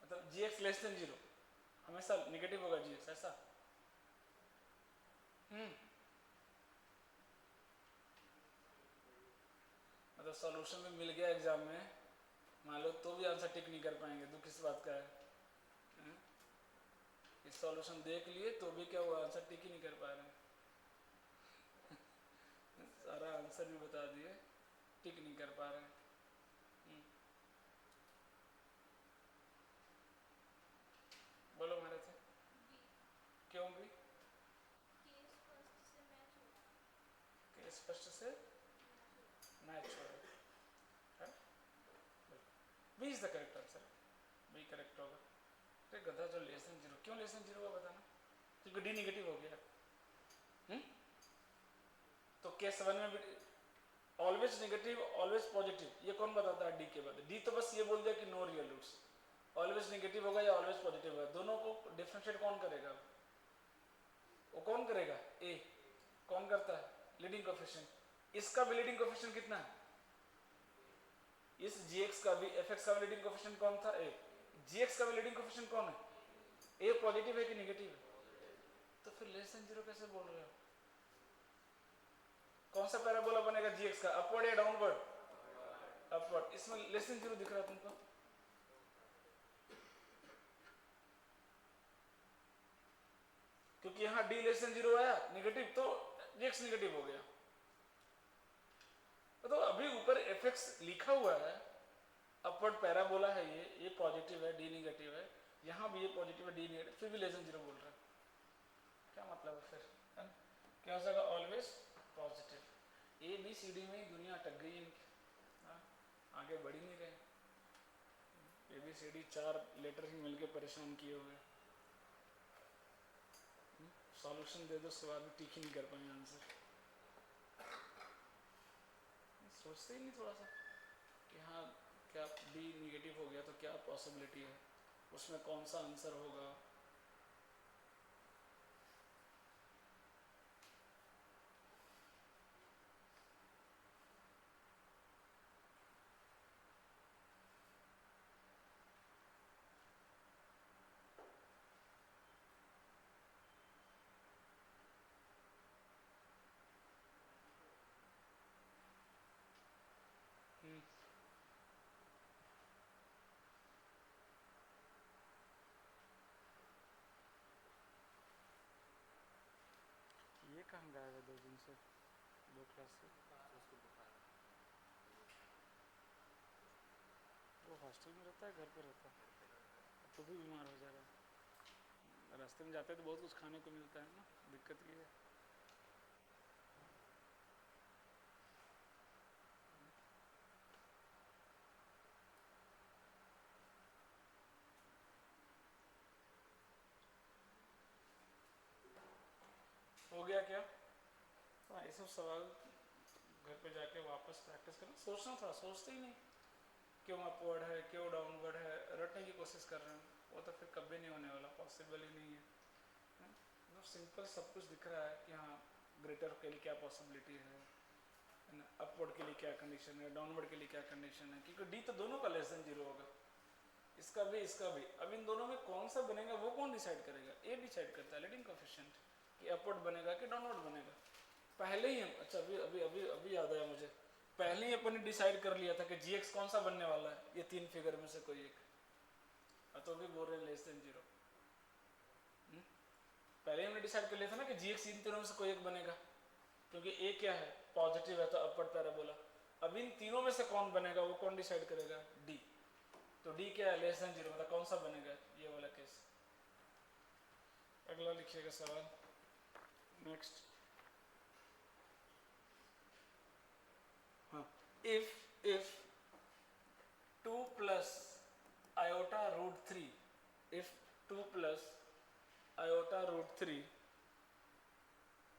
Speaker 1: मतलब जीएक्स लेस देन 0 हमेशा नेगेटिव होगा जीएक्स ऐसा, मतलब सॉल्यूशन में मिल गया एग्जाम में मान लो तो भी आंसर टिक नहीं कर पाएंगे, दुख किस बात का है, इस सॉल्यूशन देख लिए तो भी क्या हुआ आंसर टिक ही नहीं कर पा रहे सारा आंसर भी बता दिए टिक नहीं कर पा रहे। बोलो मेरे थे क्यों भी, केस फर्स्ट से मैच हो रहा है, B is the correct answer, B correct होगा। अरे गधा, जो लेस देन 0, क्यों लेस देन 0 का बताना, क्योंकि डी नेगेटिव हो गया, तो केस 1 में भी ऑलवेज नेगेटिव ऑलवेज पॉजिटिव, ये कौन बताता है डी के बाद, डी तो बस ये बोल दिया कि no real roots, always negative होगा या ऑलवेज पॉजिटिव होगा, दोनों को डिफरेंशिएट कौन करेगा, वो कौन करेगा, ए, कौन करता है लीडिंग कोएफिशिएंट, इसका भी लीडिंग कोएफिशिएंट कितना है, इस जीएक्स का भी एफएक्स का भी लीडिंग कोएफिशिएंट कौन था, ए, जीएक्स का भी लीडिंग कोएफिशिएंट कौन है, ए पॉजिटिव है कि नेगेटिव है, तो फिर लेस देन 0 कैसे बोल रहे हो, कौन सा पैराबोला बनेगा जीएक्स का, अपवर्ड या डाउनवर्ड, अपवर्ड, इसमें लेस देन 0 दिख रहा है तुमको, क्योंकि यहाँ डी लेस देन 0 आया नेगेटिव तो जीएक्स नेगेटिव हो गया, तो अभी ऊपर एफएक्स लिखा हुआ है, अपवर्ड पैराबोला है, ये पॉजिटिव है डी नेगेटिव है, यहाँ भी ये पॉजिटिव है डी नेगेटिव, फिर भी लेस देन 0 बोल रहा है, क्या मतलब है फिर, है? क्या हो जाएगा always positive, A B C D में ही दुनिया अटक गई इनकी, आगे बढ़ ही नहीं रहे, a B C d 4 letter ही मिलके परेशान किए हुए, सॉल्यूशन दे दो उसके बाद भी टिक ही नहीं कर पाएंगे आंसर। सोचते ही नहीं थोड़ा सा कि हाँ क्या डी निगेटिव हो गया तो क्या पॉसिबिलिटी है, उसमें कौन सा आंसर होगा। ये कहाँ गायब है 2 दिन से, 2 क्लास से? वो हॉस्टल में रहता है, घर पे रहता है? तो भी बीमार हो जा रहा है। रास्ते में जाते हैं तो बहुत कुछ खाने को मिलता है ना, दिक्कत ये है। हो गया क्या? हाँ, ये सब सवाल घर पे जाके वापस प्रैक्टिस करना। सोचना था, सोचते ही नहीं क्यों अपवर्ड है क्यों डाउनवर्ड है, रटने की कोशिश कर रहे हैं, वो तो फिर कभी नहीं होने वाला, पॉसिबल ही नहीं है। मतलब सिंपल सब कुछ दिख रहा है कि हाँ ग्रेटर के लिए क्या पॉसिबिलिटी है ना, अपवर्ड के लिए क्या कंडीशन है, डाउनवर्ड के लिए क्या कंडीशन है, क्योंकि डी तो दोनों का लेस देन 0 होगा, इसका भी इसका भी। अब इन दोनों में कौन सा बनेगा वो कौन डिसाइड करेगा? ए डिसाइड करता है लीडिंग कोएफिशिएंट कि अपवर्ड बनेगा कि डाउनवर्ड बनेगा। पहले ही हम, अच्छा अभी अभी अभी अभी याद आया मुझे, पहले ही अपन ने डिसाइड कर लिया था कि जी एक्स कौन सा बनने वाला है, ये 3 फिगर में से कोई एक। तो भी बोल रहे हैं लेस देन 0। पहले हमने डिसाइड कर लिया था ना कि जी एक्स इन तीनों में से कोई एक बनेगा, क्योंकि ए क्या है पॉजिटिव है तो अपवर्ड पैराबोला। अब इन तीनों में से कौन बनेगा वो कौन डिसाइड करेगा? डी। तो डी क्या है? लेस देन 0, मतलब कौन सा बनेगा? ये वाला केस। अगला लिखिएगा सवाल, नेक्स्ट। हाँ, if 2 plus iota root 3, if 2 plus iota root 3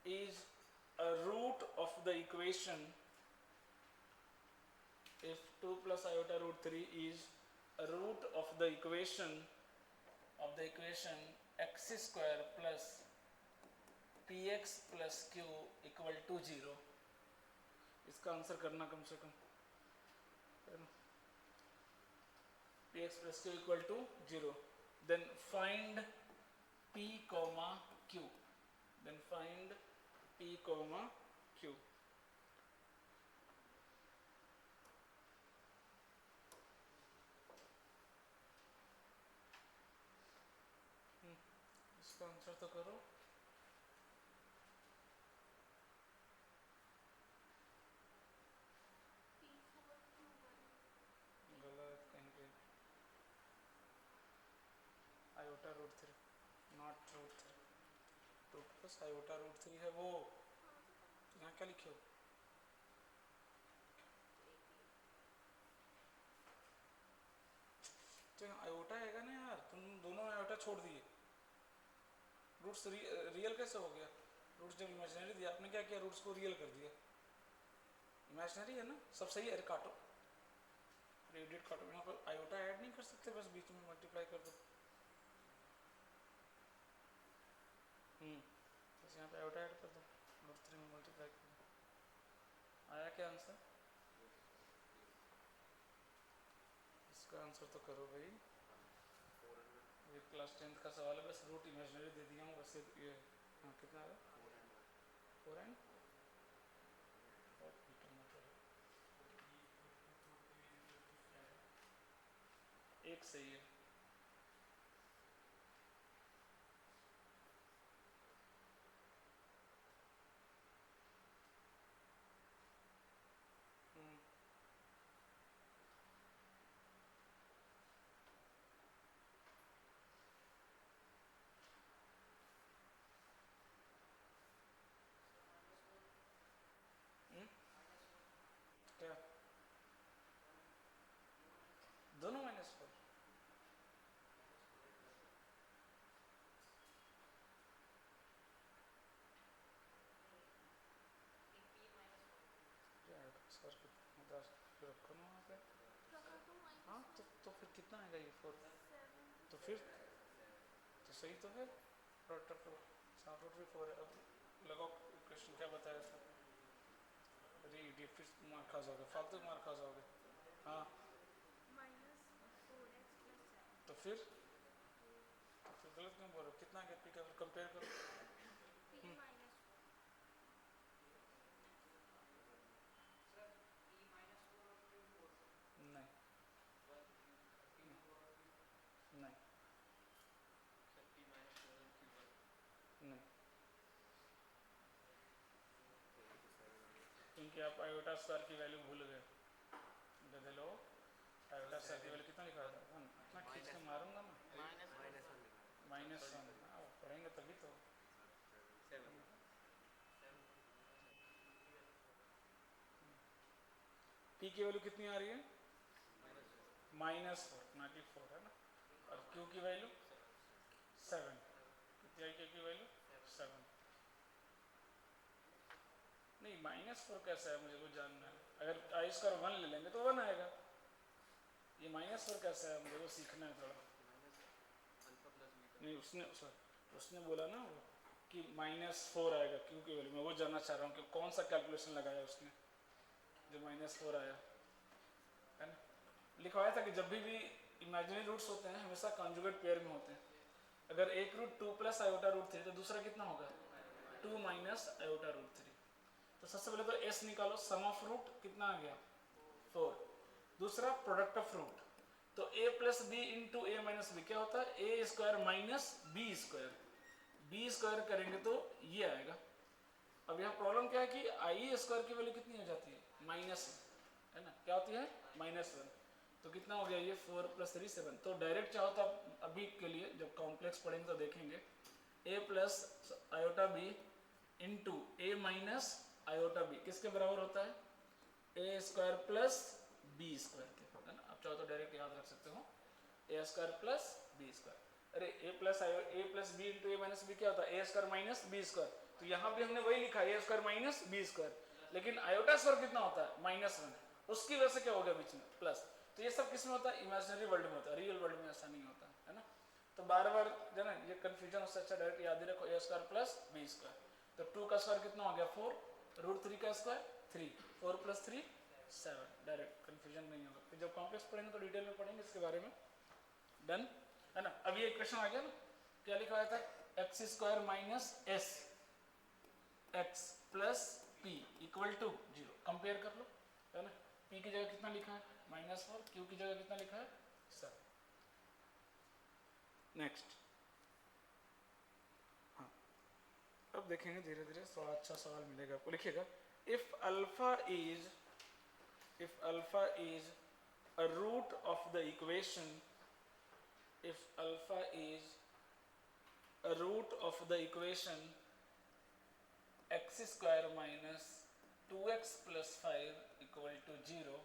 Speaker 1: is a root of the equation, if 2 plus iota root 3 is a root of the equation x square plus px plus q equal to 0, इसका answer करना कम से कम। px plus q equal to 0, then find p comma q, then find p comma q। इसका answer तो करो। गलत कहीं पे, iota root 3, not root 3, 2 plus iota root 3 है वो। यहाँ क्या लिखे हो? तो यहाँ आयोटा आएगा ना यार, तुम दोनों आयोटा छोड़ दिए। रूट्स रियल कैसे हो गया? रूट्स जब इमेजिनरी दिया आपने क्या किया? रूट्स को रियल कर दिया। इमेजिनरी है ना, सब सही है। अरे काटो, एडिट काटो। यहाँ पर आयोटा ऐड नहीं कर सकते, बस बीच में मल्टीप्लाई कर दो। बस यहाँ पे आयोटा ऐड कर दो, रूट 3 में मल्टीप्लाई कर दो। आया क्या आंसर? इसका आंसर तो करो भाई। ये क्लास 10th का सवाल है, बस रूट इमेजिनरी दे दिया हूँ बस। ये हाँ कितना है? 4 एंड एक सही है। क्या? दोनों -4? कितना आएगा ये 4, तो फिर तो सही तो है, प्रोडक्ट ऑफ 7 रूट 4 है। अब लगाओ क्वेश्चन क्या बताया था। अरे इडियट, फिर मार खा जाओगे, फालतू मार खा जाओगे। हाँ तो फिर गलत क्यों बोल रहे हो, कितना गया पी का, कंपेयर करो। नहीं नहीं नहीं, क्योंकि आप आयोटा स्क्वायर की वैल्यू भूल गए। गधे लोग, आयोटा स्क्वायर की वैल्यू कितना लिखा था, इतना खींच के मारूंगा ना। -1, पढ़ेंगे तभी तो। पी की वैल्यू कितनी आ रही है, -4 ना कि 4 है ना। और क्यू की वैल्यू 7, कितनी आई की वैल्यू 7। नहीं -4 कैसा है मुझे वो जानना है। अगर आई स्क्वायर 1 ले लेंगे तो 1 आएगा, ये -4 कैसा है मुझे वो सीखना है थोड़ा। नहीं उसने बोला ना वो कि -4 आएगा क्यू की वैल्यू, मैं वो जानना चाह रहा हूँ कि कौन सा कैलकुलेशन लगाया उसने जो -4 आया है ना। लिखवाया था कि जब भी इमेजिनरी रूट्स होते हैं हमेशा कॉन्जुगेट पेयर में होते हैं। अगर एक रूट 2 प्लस आयोटा रूट 3 तो दूसरा कितना होगा 2 माइनस आयोटा रूट 3। तो सबसे पहले तो एस निकालो, सम ऑफ रूट कितना आ गया 4। दूसरा प्रोडक्ट ऑफ रूट, तो a plus b into A minus b क्या होता है ए square minus b square. B square करेंगे तो ये आएगा। अब यहाँ प्रॉब्लम क्या है कि आई स्क्वायर की वैल्यू कितनी हो जाती है -1 है ना, क्या होती है -1। तो कितना हो गया ये 4 + 3 7। तो डायरेक्ट चाहो तो आप अभी के लिए जब कॉम्प्लेक्स पढ़ेंगे तो देखेंगे a plus iota B into A minus iota B किसके बराबर होता है ए स्क्वायर प्लस बी स्क्वायर के, है ना। आप चाहो तो डायरेक्ट याद रख सकते हो ए स्क्वायर प्लस बी स्क्वायर। अरे ए प्लस बी इंटू ए माइनस बी क्या होता है ए स्क्वायर माइनस बी स्क्वायर। तो यहाँ भी हमने वही लिखा है ए स्क्वायर माइनस बी स्क्वायर, लेकिन आयोटा स्क्वायर कितना होता है -1, उसकी वजह से क्या हो गया बीच में प्लस। तो ये सब किसमें होता है इमेजिनरी वर्ल्ड में होता है, रियल वर्ल्ड में ऐसा नहीं होता है ना। तो बार बार जो ना ये कंफ्यूजन उससे अच्छा डायरेक्ट याद ही रखो ए स्क्वायर प्लस बी स्क्वायर। तो 2 का स्क्वायर कितना हो गया 4, √3 का स्क्वायर 3, 4 + 3 7। डायरेक्ट कंफ्यूजन नहीं होगा, फिर जब कॉम्प्लेक्स पढ़ेंगे तो डिटेल में पढ़ेंगे इसके बारे में। डन है ना। अब ये इक्वेशन आ गया ना, क्या लिखा हुआ था x² minus S X plus P equal to 0। Compare कर लो है ना। p की जगह कितना लिखा है -4, q की जगह कितना लिखा है 7। नेक्स्ट, हाँ अब देखेंगे धीरे धीरे थोड़ा अच्छा सवाल मिलेगा आपको। लिखिएगा if alpha is a root of the equation, if alpha is a root of the equation x² minus 2x plus 5 equal to 0,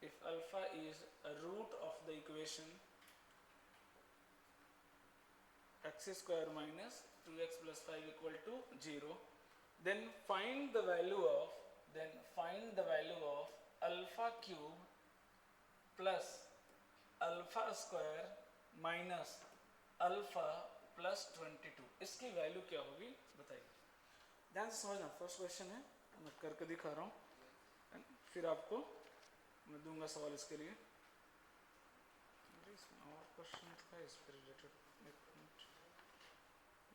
Speaker 1: if alpha is a root of the equation x² minus 2x plus 5 equal to 0, then find the value of alpha cube plus alpha square minus alpha plus 22, इसकी value क्या होगी बताइए। ध्यान से समझना, first question है मैं करके दिखा रहा हूँ, फिर आपको मैं दूंगा सवाल इसके लिए। इसमें और क्वेश्चन था इस पर रिलेटेड,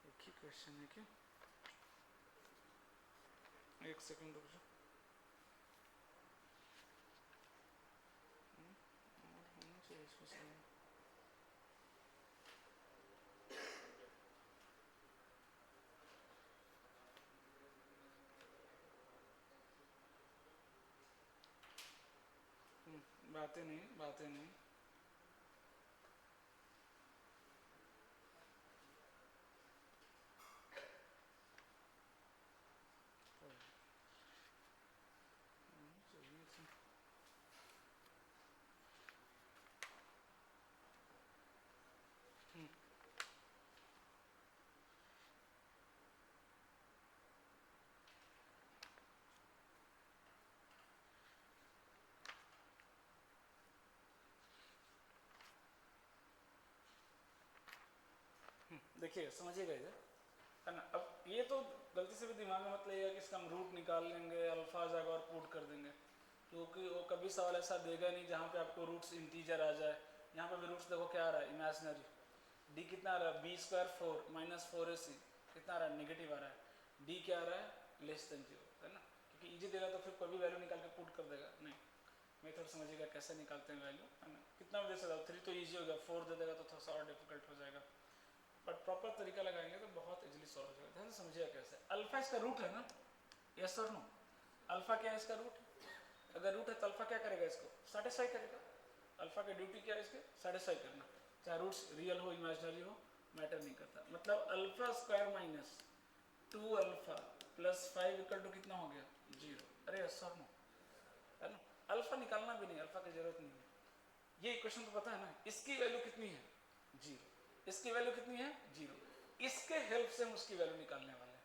Speaker 1: एक ही क्वेश्चन है क्या, एक सेकंड रुक जाओ। और होना चाहिए इसमें सवाल। बातें नहीं देखिए समझिएगा इधर, है ना। अब ये तो गलती से भी दिमाग में मत लाइएगा कि इसका हम रूट निकाल लेंगे, अल्फा आ जाएगा और पुट कर देंगे, क्योंकि वो कभी सवाल ऐसा देगा नहीं जहाँ पे आपको रूट्स इंटीजर आ जाए। यहाँ पे भी रूट्स देखो क्या आ रहा है, इमेजिनरी। डी कितना आ रहा है, बी स्क्वायर 4 माइनस 4ac कितना आ रहा है, नेगेटिव आ रहा है। डी क्या आ रहा है, लेस देन 0, है ना, क्योंकि इजी देगा तो फिर कोई भी वैल्यू निकाल के पुट कर देगा। नहीं, मेथड समझिएगा कैसे निकालते हैं वैल्यू, है ना। कितना भी दे सकता है, 3 तो ईजी हो गया, 4 दे देगा तो थोड़ा सा और डिफिकल्ट हो जाएगा, बट प्रॉपर तरीका लगाएंगे तो बहुत इजीली सॉल्व हो जाएगा। ध्यान से समझिएगा कैसे। अल्फा इसका रूट है ना, यस और नो। अल्फा क्या है, इसका रूट। अगर रूट है तो अल्फा क्या करेगा, इसको सेटिस्फाई करेगा। अल्फा की ड्यूटी क्या है, इसके सेटिस्फाई करना, चाहे रूट्स रियल हो इमेजिनरी हो, मैटर नहीं करता। मतलब alpha square minus 2 alpha plus 5 equal to कितना हो गया, 0। अरे यस और नो, है ना। अल्फा निकालना भी नहीं, अल्फा की जरूरत नहीं है। ये इक्वेशन तो पता है ना, इसकी वैल्यू कितनी है, 0। इसकी वैल्यू कितनी है, 0। इसके हेल्प से हम उसकी वैल्यू निकालने वाले हैं,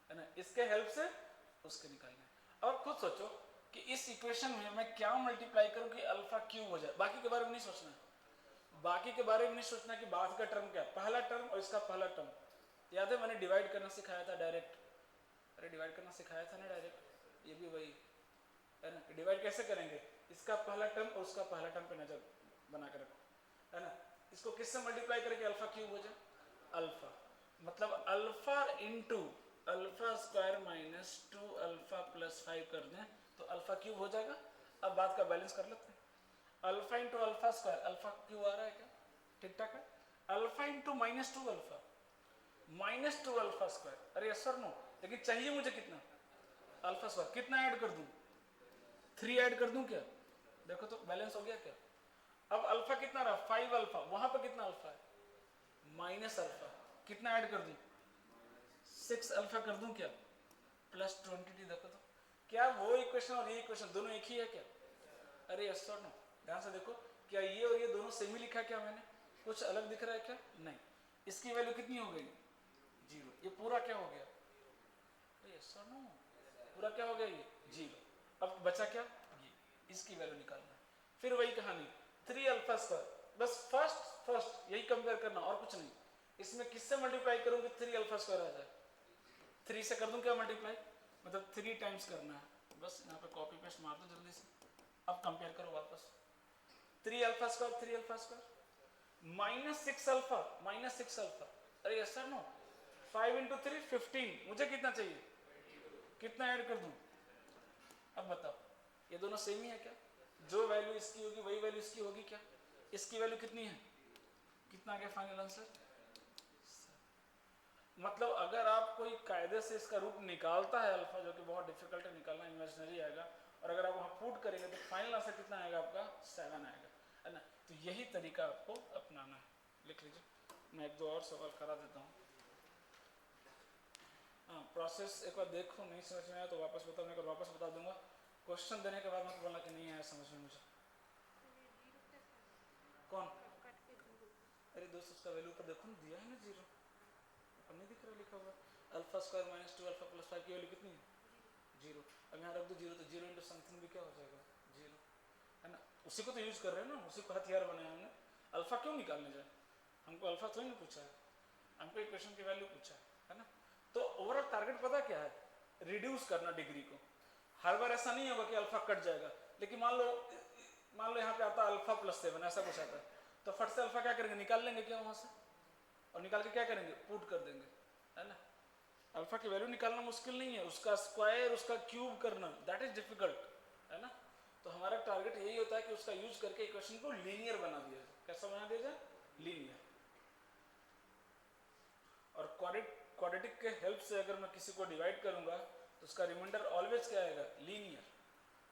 Speaker 1: है ना। इसके हेल्प से उसके निकालने। अब खुद सोचो कि इस इक्वेशन में मैं क्या मल्टीप्लाई करूं कि अल्फा क्यूब हो जाए। बाकी के बारे में नहीं सोचना है, बाकी के बारे में नहीं सोचना कि बाद का टर्म क्या है, पहला टर्म और इसका पहला टर्म। याद है मैंने डिवाइड करना सिखाया था डायरेक्ट, अरे डिवाइड करना सिखाया था ना डायरेक्ट, ये भी वही है ना। डिवाइड कैसे करेंगे, इसका पहला टर्म और उसका पहला टर्म पे नजर बना कर रखो, है ना। इसको किससे मल्टीप्लाई करके अल्फा क्यूब हो जाए, अल्फा, मतलब alpha into alpha square minus 2 alpha plus 5 कर दें तो अल्फा क्यूब हो जाएगा। अब बात का बैलेंस कर लेते हैं। Alpha into alpha square, alpha cube आ रहा है क्या, ठीक ठाक है। Alpha into minus 2 alpha, minus 2 alpha square, अरे यस सर नो, लेकिन चाहिए मुझे कितना, अल्फा स्क्वायर। कितना ऐड कर दूं, 3 ऐड कर दूं क्या, देखो तो बैलेंस हो गया क्या। अब अल्फा कितना रहा, 5 अल्फा, वहां पर कितना अल्फा है, माइनस अल्फा, कितना ऐड कर दूं, 6 अल्फा कर दूं क्या, प्लस 20। देखो तो क्या वो इक्वेशन और ये इक्वेशन दोनों एक ही है क्या, अरे यस और नो। ध्यान से देखो, क्या ये और ये दोनों सेम ही लिखा है क्या मैंने, कुछ अलग दिख रहा है क्या, नहीं। इसकी वैल्यू कितनी हो गई, 0। ये पूरा क्या हो गया, यस और नो, पूरा क्या हो गया, ये 0। अब बचा क्या, ये, इसकी वैल्यू निकालना है। फिर वही कहानी, 3 अल्फा स्क्वायर, बस फर्स्ट यही कंपेयर करना और कुछ नहीं। इसमें किससे मल्टीप्लाई करूं कि 3 अल्फा स्क्वायर आ जाए, 3 से कर दूं क्या मल्टीप्लाई, मतलब 3 टाइम्स करना है। बस यहाँ पे कॉपी पेस्ट मार दो जल्दी से। अब कंपेयर करो वापस, 3 alpha square 3 alpha square minus 6 alpha minus 6 alpha, अरे यस सर नो। 5 इंटू 3 15, मुझे कितना चाहिए, कितना ऐड कर दूं। अब बताओ ये दोनों सेम ही है क्या, जो वैल्यू इसकी होगी वही वैल्यू इसकी होगी क्या। इसकी वैल्यू कितनी है, कितना आ गया फाइनल आंसर। मतलब अगर आप कोई कायदे से इसका रूट निकालता है अल्फा, जो कि बहुत डिफिकल्ट है निकालना, इमेजिनरी आएगा, और अगर आप वहाँ पुट करेंगे तो फाइनल आंसर कितना आएगा आपका, 7 आएगा, है ना। तो यही तरीका आपको अपनाना है, लिख लीजिए। मैं 1-2 और सवाल करा देता हूँ। हाँ, प्रोसेस एक बार देखो, नहीं समझ में आया तो वापस बताओ, मैं वापस बता दूंगा। क्वेश्चन देने के बाद मत बोलना कि नहीं आया समझ में मुझे। कौन, अरे दोस्त उसका वैल्यू ऊपर देखो ना, दिया है ना 0, ऊपर नहीं दिख रहा लिखा हुआ, alpha square minus 2 alpha plus 5 की वैल्यू कितनी है, 0। अब यहाँ रख दो 0, तो 0 इंटू समथिंग भी क्या हो जाएगा, 0, है ना। उसी को तो यूज कर रहे हैं ना, उसी को हथियार बनाया हमने। अल्फा क्यों निकालने जाए, हमको अल्फा तो नहीं पूछा है, हमको इक्वेशन की वैल्यू पूछा है ना। तो ओवरऑल टारगेट पता क्या है, रिड्यूस करना डिग्री को। हर बार ऐसा नहीं होगा कि अल्फा कट जाएगा, लेकिन मान लो यहाँ पे आता अल्फा प्लस 7 ऐसा कुछ आता है, तो फट से अल्फा क्या करेंगे, निकाल लेंगे क्या वहां से, और निकाल के क्या करेंगे, पुट कर देंगे, है ना। अल्फा की वैल्यू निकालना मुश्किल नहीं है, उसका स्क्वायर उसका क्यूब करना दैट इज डिफिकल्ट, है ना। तो हमारा टारगेट यही होता है कि उसका यूज करके इक्वेशन को लीनियर बना दिया जाए। कैसा बना दिया जाए, लीनियर। और क्वाड्रेटिक के हेल्प से अगर मैं किसी को डिवाइड करूंगा तो उसका रिमाइंडर ऑलवेज क्या आएगा, लीनियर,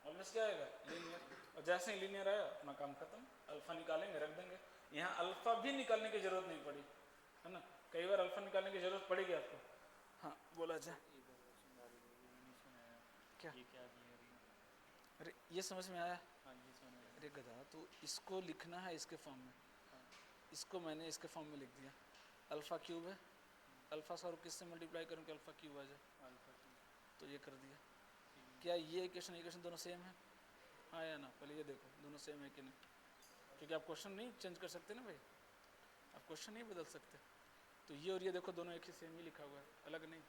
Speaker 1: ऑलवेज क्या आएगा, लीनियर। और जैसे ही लीनियर आया अपना काम खत्म, अल्फा निकालेंगे रख देंगे। यहाँ अल्फा भी निकालने की जरूरत नहीं पड़ी, है ना। कई बार अल्फा निकालने की जरूरत पड़ेगी आपको। हाँ बोला जाए, क्या, अरे ये समझ में आया, अरे गधा, तो इसको लिखना है इसके फॉर्म में, इसको मैंने इसके फॉर्म में लिख दिया। अल्फा क्यूब है, अल्फा स्क्वायर किससे मल्टीप्लाई करूँ कि अल्फा क्यूब आ जाए, तो ये कर दिया। क्या ये इक्वेशन दोनों सेम है, हाँ या ना, पहले ये देखो दोनों सेम है कि नहीं, क्योंकि आप क्वेश्चन नहीं चेंज कर सकते ना भाई, आप क्वेश्चन नहीं बदल सकते। तो तो ये और ये देखो दोनों एक ही सेम ही लिखा हुआ है, अलग नहीं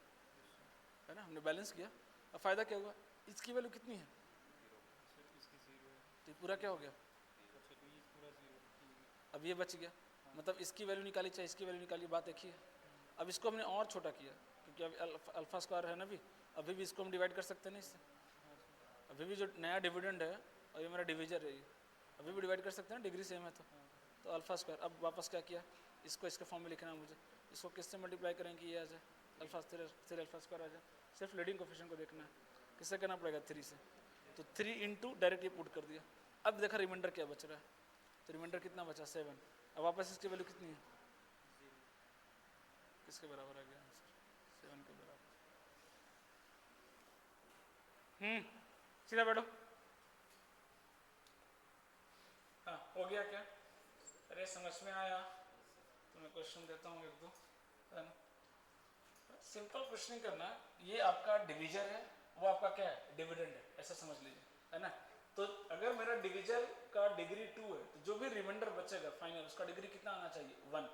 Speaker 1: है ना, हमने बैलेंस किया। अब फायदा क्या हुआ, इसकी वैल्यू कितनी है, तो ये पूरा क्या हो गया, अब ये बच गया, मतलब इसकी वैल्यू निकाली चाहे इसकी वैल्यू निकाली, बात एक ही है। अब इसको हमने और छोटा किया क्योंकि अब अल्फा स्क्वायर है ना अभी भी इसको हम डिवाइड कर सकते हैं ना इससे, अभी भी जो नया डिविडेंड है और ये मेरा डिविजर है, ये अभी भी डिवाइड कर सकते हैं ना, डिग्री सेम है तो अल्फा स्क्वायर। अब वापस क्या किया, इसको इसके फॉर्म में लिखना है मुझे, इसको किससे मल्टीप्लाई करें कि ये आ जाए अल्फा फिर अल्फा स्क्वायर आ जाए, सिर्फ लीडिंग कोफिशिएंट को देखना है, किससे करना पड़ेगा 3 से, तो 3 इंटू डायरेक्ट ये पुट कर दिया। अब देखा रिमाइंडर क्या बच रहा है, तो रिमाइंडर कितना बचा 7। अब वापस इसकी वैल्यू कितनी है, किसके बराबर आ गया आंसर, 7 के बराबर। सीधा बैठो, हाँ हो गया क्या, अरे समझ में आया, तो मैं क्वेश्चन देता हूँ एक दो, है ना, सिंपल क्वेश्चन करना। ये आपका डिविजर है, वो आपका क्या है, डिविडेंड है, ऐसा समझ लीजिए, है ना। तो अगर मेरा डिविजर का डिग्री 2 है तो जो भी रिमाइंडर बचेगा फाइनल उसका डिग्री कितना आना चाहिए, 1,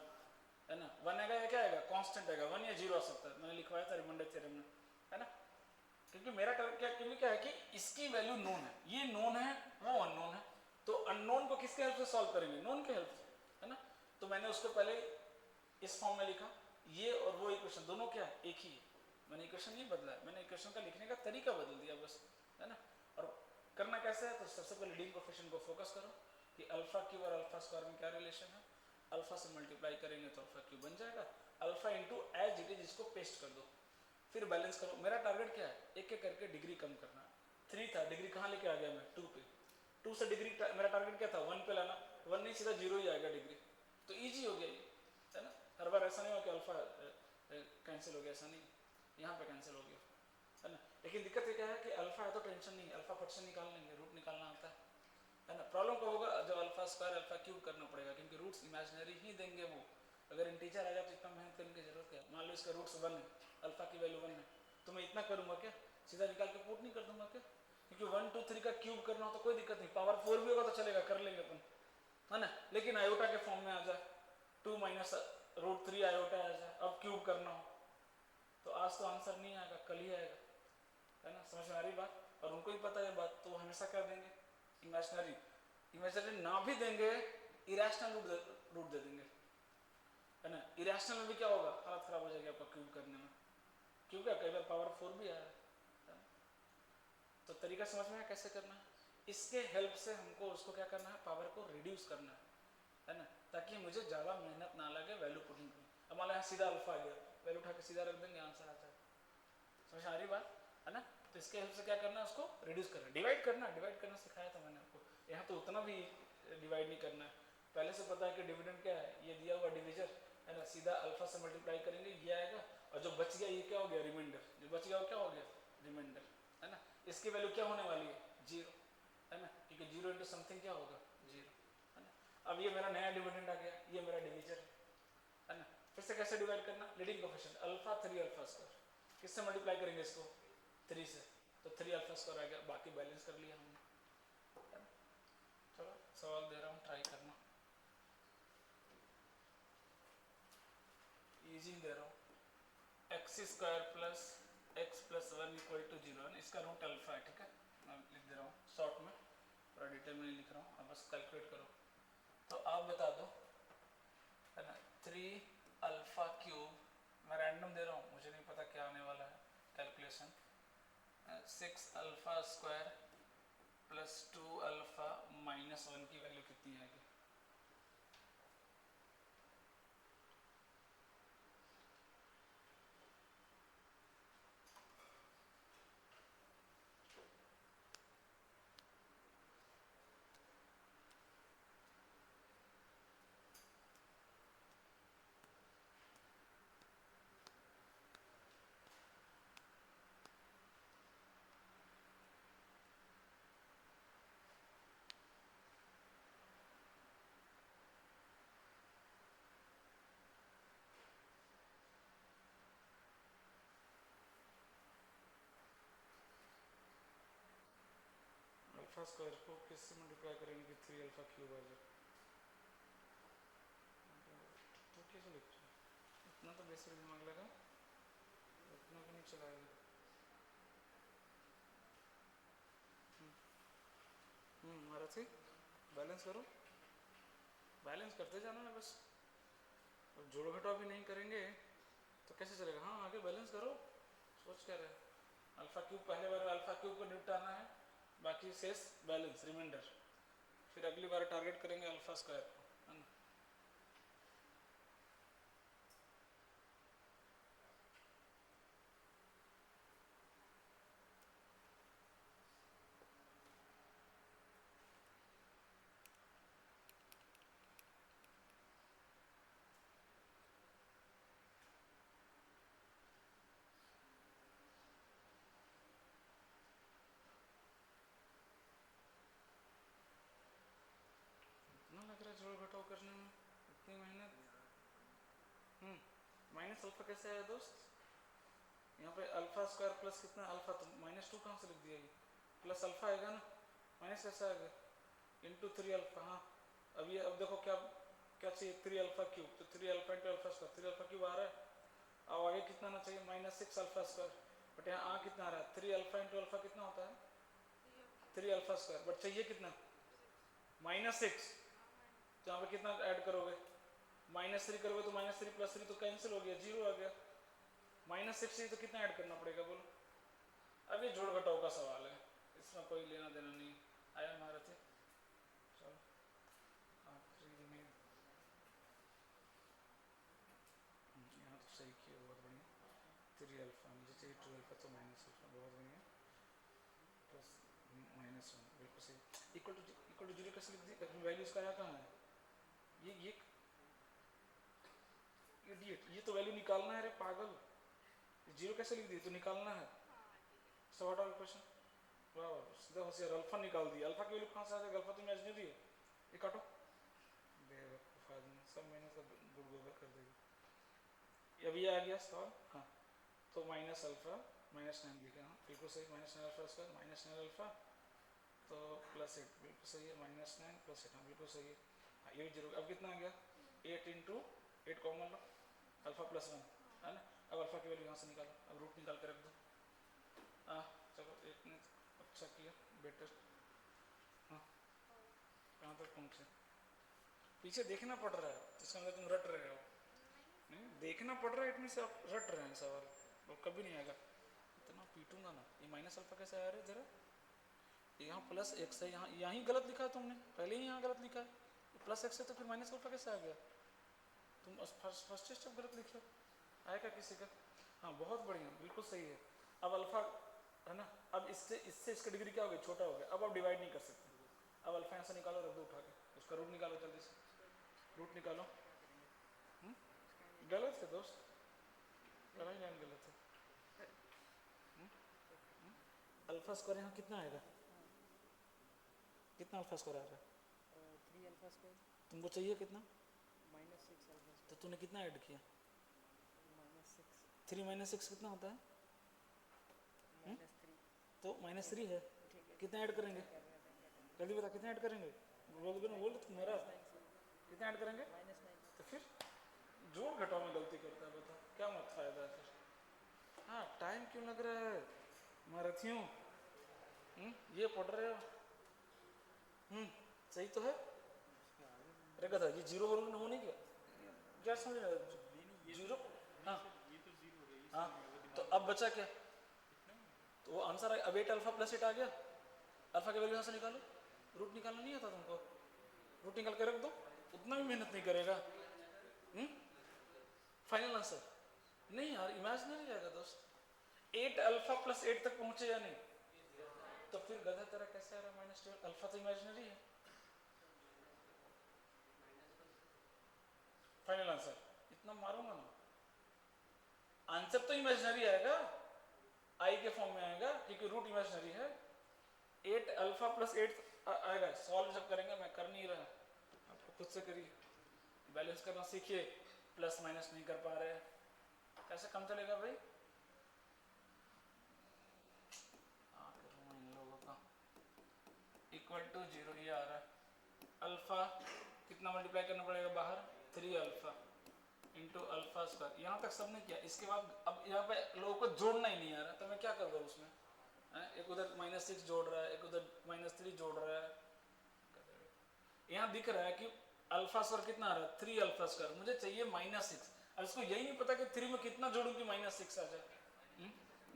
Speaker 1: है ना। 1 आएगा या क्या आएगा, कांस्टेंट आएगा, 1 या 0 आ सकता है, मैंने लिखवाया था रिमाइंडर थ्योरम में, है ना। क्योंकि मेरा क्योंकि क्या है कि इसकी वैल्यू नोन है, ये नोन है, वो अननोन है, तो अननोन को किसके हेल्प से सॉल्व करेंगे, नोन के हेल्प से, है ना। तो मैंने उसको पहले इस फॉर्म में लिखा, ये और वो इक्वेशन दोनों क्या है, एक ही है, मैंने इक्वेशन नहीं बदला है, मैंने इक्वेशन का लिखने का तरीका बदल दिया बस, है ना। और करना कैसे है, तो सबसे पहले लीडिंग कोफिशिएंट को फोकस करो कि अल्फा क्यूब और अल्फा स्क्वायर में क्या रिलेशन है, अल्फा से मल्टीप्लाई करेंगे तो अल्फा क्यूब बन जाएगा, alpha into as it is इसको पेस्ट कर दो, फिर बैलेंस करो। मेरा टारगेट क्या है, एक एक करके डिग्री कम करना, 3 था, डिग्री कहाँ लेके आ गया मैं 2 पे, 2 से डिग्री मेरा टारगेट क्या था 1 पे लाना, 1 नहीं सीधा 0 ही आएगा डिग्री, तो ईजी हो गया ये, है ना। हर बार ऐसा नहीं हो कि अल्फा कैंसिल हो गया, ऐसा नहीं, यहाँ पे कैंसिल हो गया, है ना। लेकिन दिक्कत ये क्या है कि अल्फा है तो टेंशन नहीं, अल्फा फट से निकाल लेंगे, रूट निकालना आता है ना। प्रॉब्लम कब होगा, जब अल्फा स्क्वायर अल्फा क्यूब करना पड़ेगा, क्योंकि रूट्स इमेजिनरी ही देंगे वो, अगर इंटीजर आ जाए तो इतना मेहनत करने की जरूरत क्या है। मान लो इसका रूट्स 1 है, अल्फा की वैल्यू 1 है, तो मैं इतना करूंगा क्या, सीधा निकाल के पुट नहीं कर दूंगा क्या, क्योंकि 1 2 3 का क्यूब करना हो तो कोई दिक्कत नहीं, पावर 4 भी होगा तो चलेगा, कर लेंगे अपन, है ना। लेकिन आयोटा के फॉर्म में आ जाए, 2 माइनस रूट 3 आयोटा आ जाए, अब क्यूब करना हो तो आज तो आंसर नहीं आएगा, कल ही आएगा, है ना। समझ में आ रही बात, और उनको ही पता है बात, तो वो हमेशा क्या देंगे, इमेजिनरी, इमेजिनरी ना भी देंगे इरेशनल रूट दे देंगे, है ना। इरेशनल में भी क्या होगा, हालत खराब हो जाएगी आपका क्यूब करने में, क्योंकि कई बार पावर 4 भी आया है। तो तरीका समझ में आया कैसे करना है, इसके हेल्प से हमको उसको क्या करना है, पावर को रिड्यूस करना है ना, ताकि मुझे ज़्यादा मेहनत ना लगे वैल्यू पुटिंग में। अब मान लो यहाँ सीधा अल्फा आ गया, वैल्यू उठा के सीधा रख देंगे, आंसर आता है, समझ आ रही बात, है ना। तो इसके हेल्प से क्या करना है, उसको रिड्यूस करना, डिवाइड करना सिखाया था मैंने आपको, यहाँ तो उतना भी डिवाइड नहीं करना है, पहले से पता है कि डिविडेंड क्या है, ये दिया हुआ डिविजर, है ना, सीधा अल्फा से मल्टीप्लाई करेंगे ये आएगा, और जो बच गया ये क्या हो गया, रिमाइंडर, जो बच गया वो क्या हो गया, रिमाइंडर, है ना। इसकी वैल्यू क्या होने वाली है, 0, है ना, क्योंकि 0 इंटू समथिंग क्या होगा, 0, है ना। अब ये मेरा नया डिविडेंड आ गया, ये मेरा डिविजर, है ना। फिर से कैसे डिवाइड करना, leading coefficient alpha 3 alpha square, किससे मल्टीप्लाई करेंगे इसको, 3 से, तो 3 अल्फा स्क्वायर आ गया, बाकी बैलेंस कर लिया हमने, है ना। चलो सवाल दे रहा हूँ, ट्राई करना, इजी दे रहा हूँ, X square plus X plus 1 equal to 0, है ना, इसका रूट अल्फा है, ठीक है, मैं लिख दे रहा हूँ शॉर्ट में, पूरा डिटेल में नहीं लिख रहा हूँ, आप बस कैलकुलेट करो। तो आप बता दो, है ना, 3 अल्फा क्यूब, मैं रैंडम दे रहा हूँ, मुझे नहीं पता क्या आने वाला है calculation, 6 alpha square plus 2 alpha minus 1 की वैल्यू कितनी आएगी, अल्फा स्क्वायर को किससे मल्टीप्लाई करेंगे कि 3 अल्फा क्यूब आ जाए, तो कैसे लिख रहे हैं, इतना तो बेसिक दिमाग लगा, इतना भी नहीं चलाएगा। मारुति बैलेंस करो, बैलेंस करते जाना है बस। अब जोड़ घटाव भी नहीं करेंगे तो कैसे चलेगा। हाँ आगे बैलेंस करो, सोच क्या रहे। अल्फा क्यूब पहले बार अल्फा क्यूब को निपटाना है, बाकी शेष बैलेंस रिमाइंडर, फिर अगली बार टारगेट करेंगे अल्फा स्क्वायर को, है ना। इतना लग रहा है जोड़ घटाव करने में, इतनी मेहनत। माइनस अल्फा कैसे आया दोस्त, यहाँ पे अल्फा स्क्वायर प्लस कितना अल्फा, तो -2 कहाँ से लिख दिया, ये प्लस अल्फा आएगा ना, माइनस कैसे आएगा, इंटू 3 अल्फा। हाँ अब ये, अब देखो क्या क्या चाहिए, 3 अल्फा क्यूब, तो 3 alpha into alpha square, 3 alpha cube आ रहा है। अब आगे कितना आना चाहिए, -6 अल्फा स्क्वायर, बट यहाँ आ कितना आ रहा है, 3 अल्फा इंटू अल्फा कितना होता है 3 अल्फा स्क्वायर, बट चाहिए कितना -6, तो यहाँ पे कितना ऐड करोगे, -3 करोगे तो -3 + 3 तो कैंसिल हो गया, 0 आ गया। -6 चाहिए तो कितना ऐड करना पड़ेगा बोलो। अब ये जोड़ घटाव का सवाल है, इसमें कोई लेना देना नहीं। आया मारुति, चलो आखिरी में यहाँ तो सही किया, बहुत बढ़िया। 3 अल्फा मुझे चाहिए, 2 अल्फा तो -अल्फा, बहुत बढ़िया, प्लस -1 बिल्कुल सही। इक्वल टू 0 कैसे लिख दी, वैल्यू इसका आया कहाँ है, ये इडियट, ये तो वैल्यू निकालना है रे पागल, 0 कैसे लिख दी, तो निकालना है। सो व्हाट आर क्वेश्चन, वाह सीधा होशियार, अल्फा निकाल दिया, अल्फा की वैल्यू कहाँ से आ जाएगा, अल्फा तो इमेजिनरी है, ये काटो, बेवकूफ आदमी, सब मैंने सब गुड़ गोबर कर देगी। अब ये आ गया सवाल, हाँ तो माइनस अल्फा -9 लिखा, हाँ बिल्कुल सही, -9 अल्फा स्क्वायर -9 अल्फा तो +8, बिल्कुल सही है, -9 + 8, हाँ बिल्कुल सही है। हाँ ये भी जरूर, अब कितना आ गया 8 इंटू 8 कॉमन लो, अल्फा +1 है ना। अब अल्फा की वैल्यू यहाँ से निकालो, अब रूट निकाल के रख दो। हाँ चलो एक ने अच्छा किया, बेटर। हाँ कहाँ तक पहुँचे, पीछे देखना पड़ रहा है, इसका मतलब तुम रट रहे हो, नहीं देखना पड़ रहा है, इतने से आप रट रहे हैं सवाल, और कभी नहीं आएगा। इतना पीटूंगा ना, ये माइनस अल्फा कैसे आया रे जरा, यहाँ +x है, यहाँ ही गलत लिखा है तुमने, पहले ही यहाँ गलत लिखा है, +x है तो फिर माइनस अल्फा कैसे आ गया, तुम फर्स्ट स्टेप गलत लिखे, आएगा किसी का। हाँ बहुत बढ़िया, बिल्कुल सही है। अब अल्फा है ना, अब इससे इससे इसका डिग्री क्या हो गया, छोटा हो गया, अब आप डिवाइड नहीं कर सकते। अब अल्फा यहाँ से निकालो, रख दो उठा के, उसका रूट निकालो जल्दी से, रूट निकालो। गलत है दोस्त, पहला ही लाइन गलत है। अल्फा स्क्वायर यहाँ कितना आएगा, कितना अल्फा स्क्वायर आ रहा है,
Speaker 2: 3 अल्फा स्क्वायर,
Speaker 1: तुमको चाहिए कितना,
Speaker 2: -6 अल्फा
Speaker 1: तो
Speaker 2: स्क्वायर,
Speaker 1: तूने कितना ऐड किया,
Speaker 2: -6
Speaker 1: 3 - 6 कितना होता है,
Speaker 2: -3,
Speaker 1: तो -3 है,
Speaker 2: ठीक है,
Speaker 1: कितना ऐड करेंगे, जल्दी बता कितना ऐड करेंगे, बोल बोल तुम्हारा कितना ऐड करेंगे,
Speaker 2: -9,
Speaker 1: तो फिर जोड़ घटाव में गलती करता है, बता क्या मत फायदा है फिर। हाँ टाइम क्यों लग रहा है मारथियों, ये पढ़ रहे हो, सही तो है। अरे गधा ये 0 होने क्या, क्या समझ रहे हो 0, हाँ हाँ तो अब बचा क्या, तो वो आंसर अब 8 अल्फा + 8 आ गया, अल्फा की वैल्यू यहाँ से निकालो, रूट निकालना नहीं आता तुमको, रूट निकाल के रख दो, उतना भी मेहनत नहीं करेगा। फाइनल आंसर नहीं यार, इमेजिनरी आएगा दोस्त, 8 अल्फा + 8 तक पहुंचे या नहीं, तो फिर गधा तेरा कैसे आ रहा है -12, अल्फा तो इमेजिनरी है। फाइनल आंसर इतना मारूंगा ना, आंसर तो इमेजिनरी आएगा, आई के फॉर्म में आएगा क्योंकि रूट इमेजिनरी है। 8 अल्फा + 8 आएगा, सॉल्व जब करेंगे, मैं कर नहीं रहा, आपको खुद से करिए, बैलेंस करना सीखिए, प्लस माइनस नहीं कर पा रहे हैं, कैसे कम चलेगा भाई, इन लोगों का =0 ये आ रहा है, अल्फा कितना मल्टीप्लाई करना पड़ेगा बाहर, 3 alpha into alpha alpha square, यहाँ तक सबने किया। इसके बाद अब यहाँ पे लोगों को जोड़ना ही नहीं आ रहा, तो मैं क्या करूँगा उसमें? एक उधर -6 जोड़ रहा है, एक उधर -3 जोड़ रहा है। यहाँ दिख रहा है कि अल्फा स्क्वायर कितना आ रहा है? 3 अल्फा स्क्वायर। मुझे चाहिए -6। अब इसको यही नहीं पता कि 3 में कितना जोड़ूं कि -6 आ जाए।